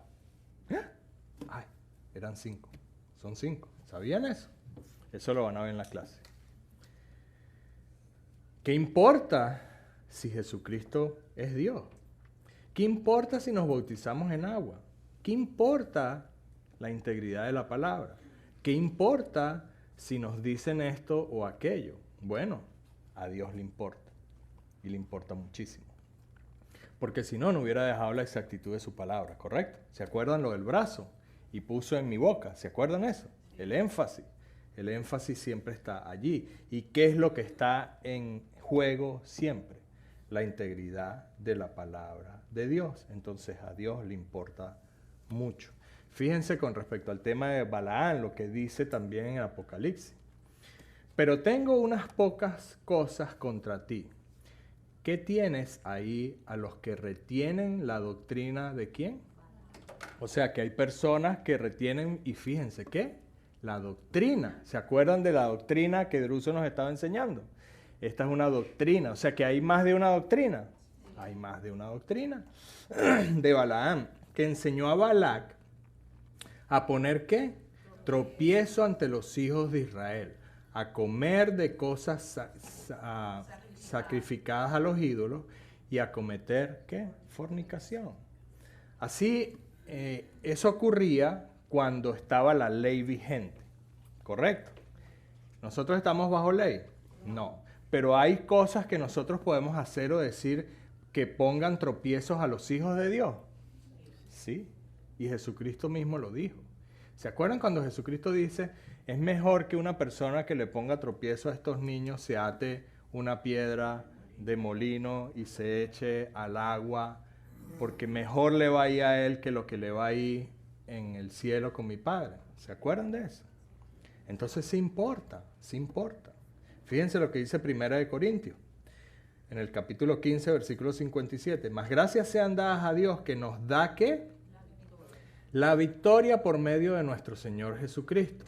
Ay, eran 5. Son 5. ¿Sabían eso? Eso lo van a ver en la clase. ¿Qué importa si Jesucristo es Dios? ¿Qué importa si nos bautizamos en agua? ¿Qué importa la integridad de la palabra? ¿Qué importa si nos dicen esto o aquello? Bueno, a Dios le importa. Y le importa muchísimo. Porque si no, no hubiera dejado la exactitud de su palabra, ¿correcto? ¿Se acuerdan lo del brazo? Y puso en mi boca, ¿se acuerdan eso? El énfasis. El énfasis siempre está allí. ¿Y qué es lo que está en juego siempre? La integridad de la palabra de Dios. Entonces a Dios le importa mucho. Fíjense con respecto al tema de Balaán, lo que dice también en Apocalipsis. Pero tengo unas pocas cosas contra ti. ¿Qué tienes ahí a los que retienen la doctrina de quién? O sea que hay personas que retienen, y fíjense, ¿qué? La doctrina. ¿Se acuerdan de la doctrina que Druso nos estaba enseñando? Esta es una doctrina, o sea que hay más de una doctrina. Hay más de una doctrina de Balaam, que enseñó a Balac a poner ¿qué? Tropiezo ante los hijos de Israel, a comer de cosas sacrificadas a los ídolos y a cometer ¿qué? Fornicación. Así, eso ocurría cuando estaba la ley vigente, ¿correcto? ¿Nosotros estamos bajo ley? No, pero hay cosas que nosotros podemos hacer o decir que pongan tropiezos a los hijos de Dios. Sí, y Jesucristo mismo lo dijo. ¿Se acuerdan cuando Jesucristo dice, es mejor que una persona que le ponga tropiezo a estos niños se ate una piedra de molino y se eche al agua, porque mejor le va a ir a él que lo que le va a ir en el cielo con mi Padre? ¿Se acuerdan de eso? Entonces sí importa, sí importa. Fíjense lo que dice 1 Corintios, en el capítulo 15, versículo 57. Mas gracias sean dadas a Dios que nos da ¿qué? La victoria por medio de nuestro Señor Jesucristo.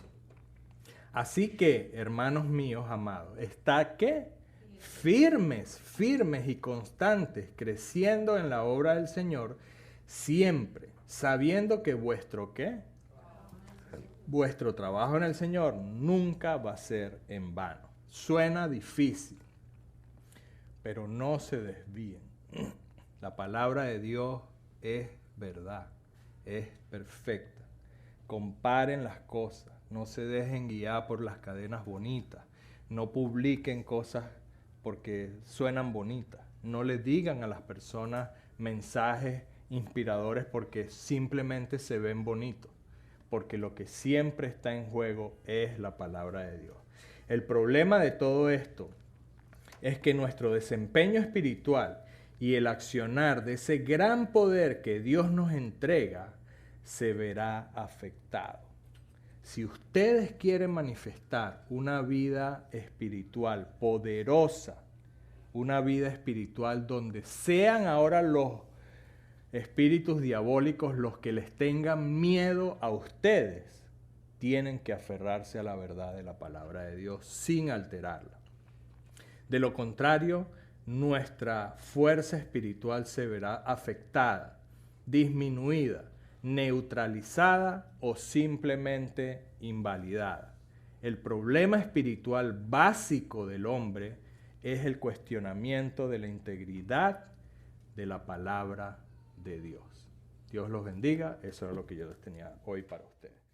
Así que, hermanos míos amados, ¿está qué? Firmes, firmes y constantes, creciendo en la obra del Señor, siempre, sabiendo que vuestro ¿qué? Vuestro trabajo en el Señor nunca va a ser en vano. Suena difícil, pero no se desvíen. La palabra de Dios es verdad, es perfecta. comparen las cosas, no se dejen guiar por las cadenas bonitas, no publiquen cosas porque suenan bonitas, no le digan a las personas mensajes inspiradores porque simplemente se ven bonitos, porque lo que siempre está en juego es la palabra de Dios. El problema de todo esto es que nuestro desempeño espiritual y el accionar de ese gran poder que Dios nos entrega se verá afectado. Si ustedes quieren manifestar una vida espiritual poderosa, una vida espiritual donde sean ahora los espíritus diabólicos los que les tengan miedo a ustedes, tienen que aferrarse a la verdad de la palabra de Dios sin alterarla. De lo contrario, nuestra fuerza espiritual se verá afectada, disminuida, neutralizada o simplemente invalidada. El problema espiritual básico del hombre es el cuestionamiento de la integridad de la palabra de Dios. Dios los bendiga. Eso es lo que yo les tenía hoy para ustedes.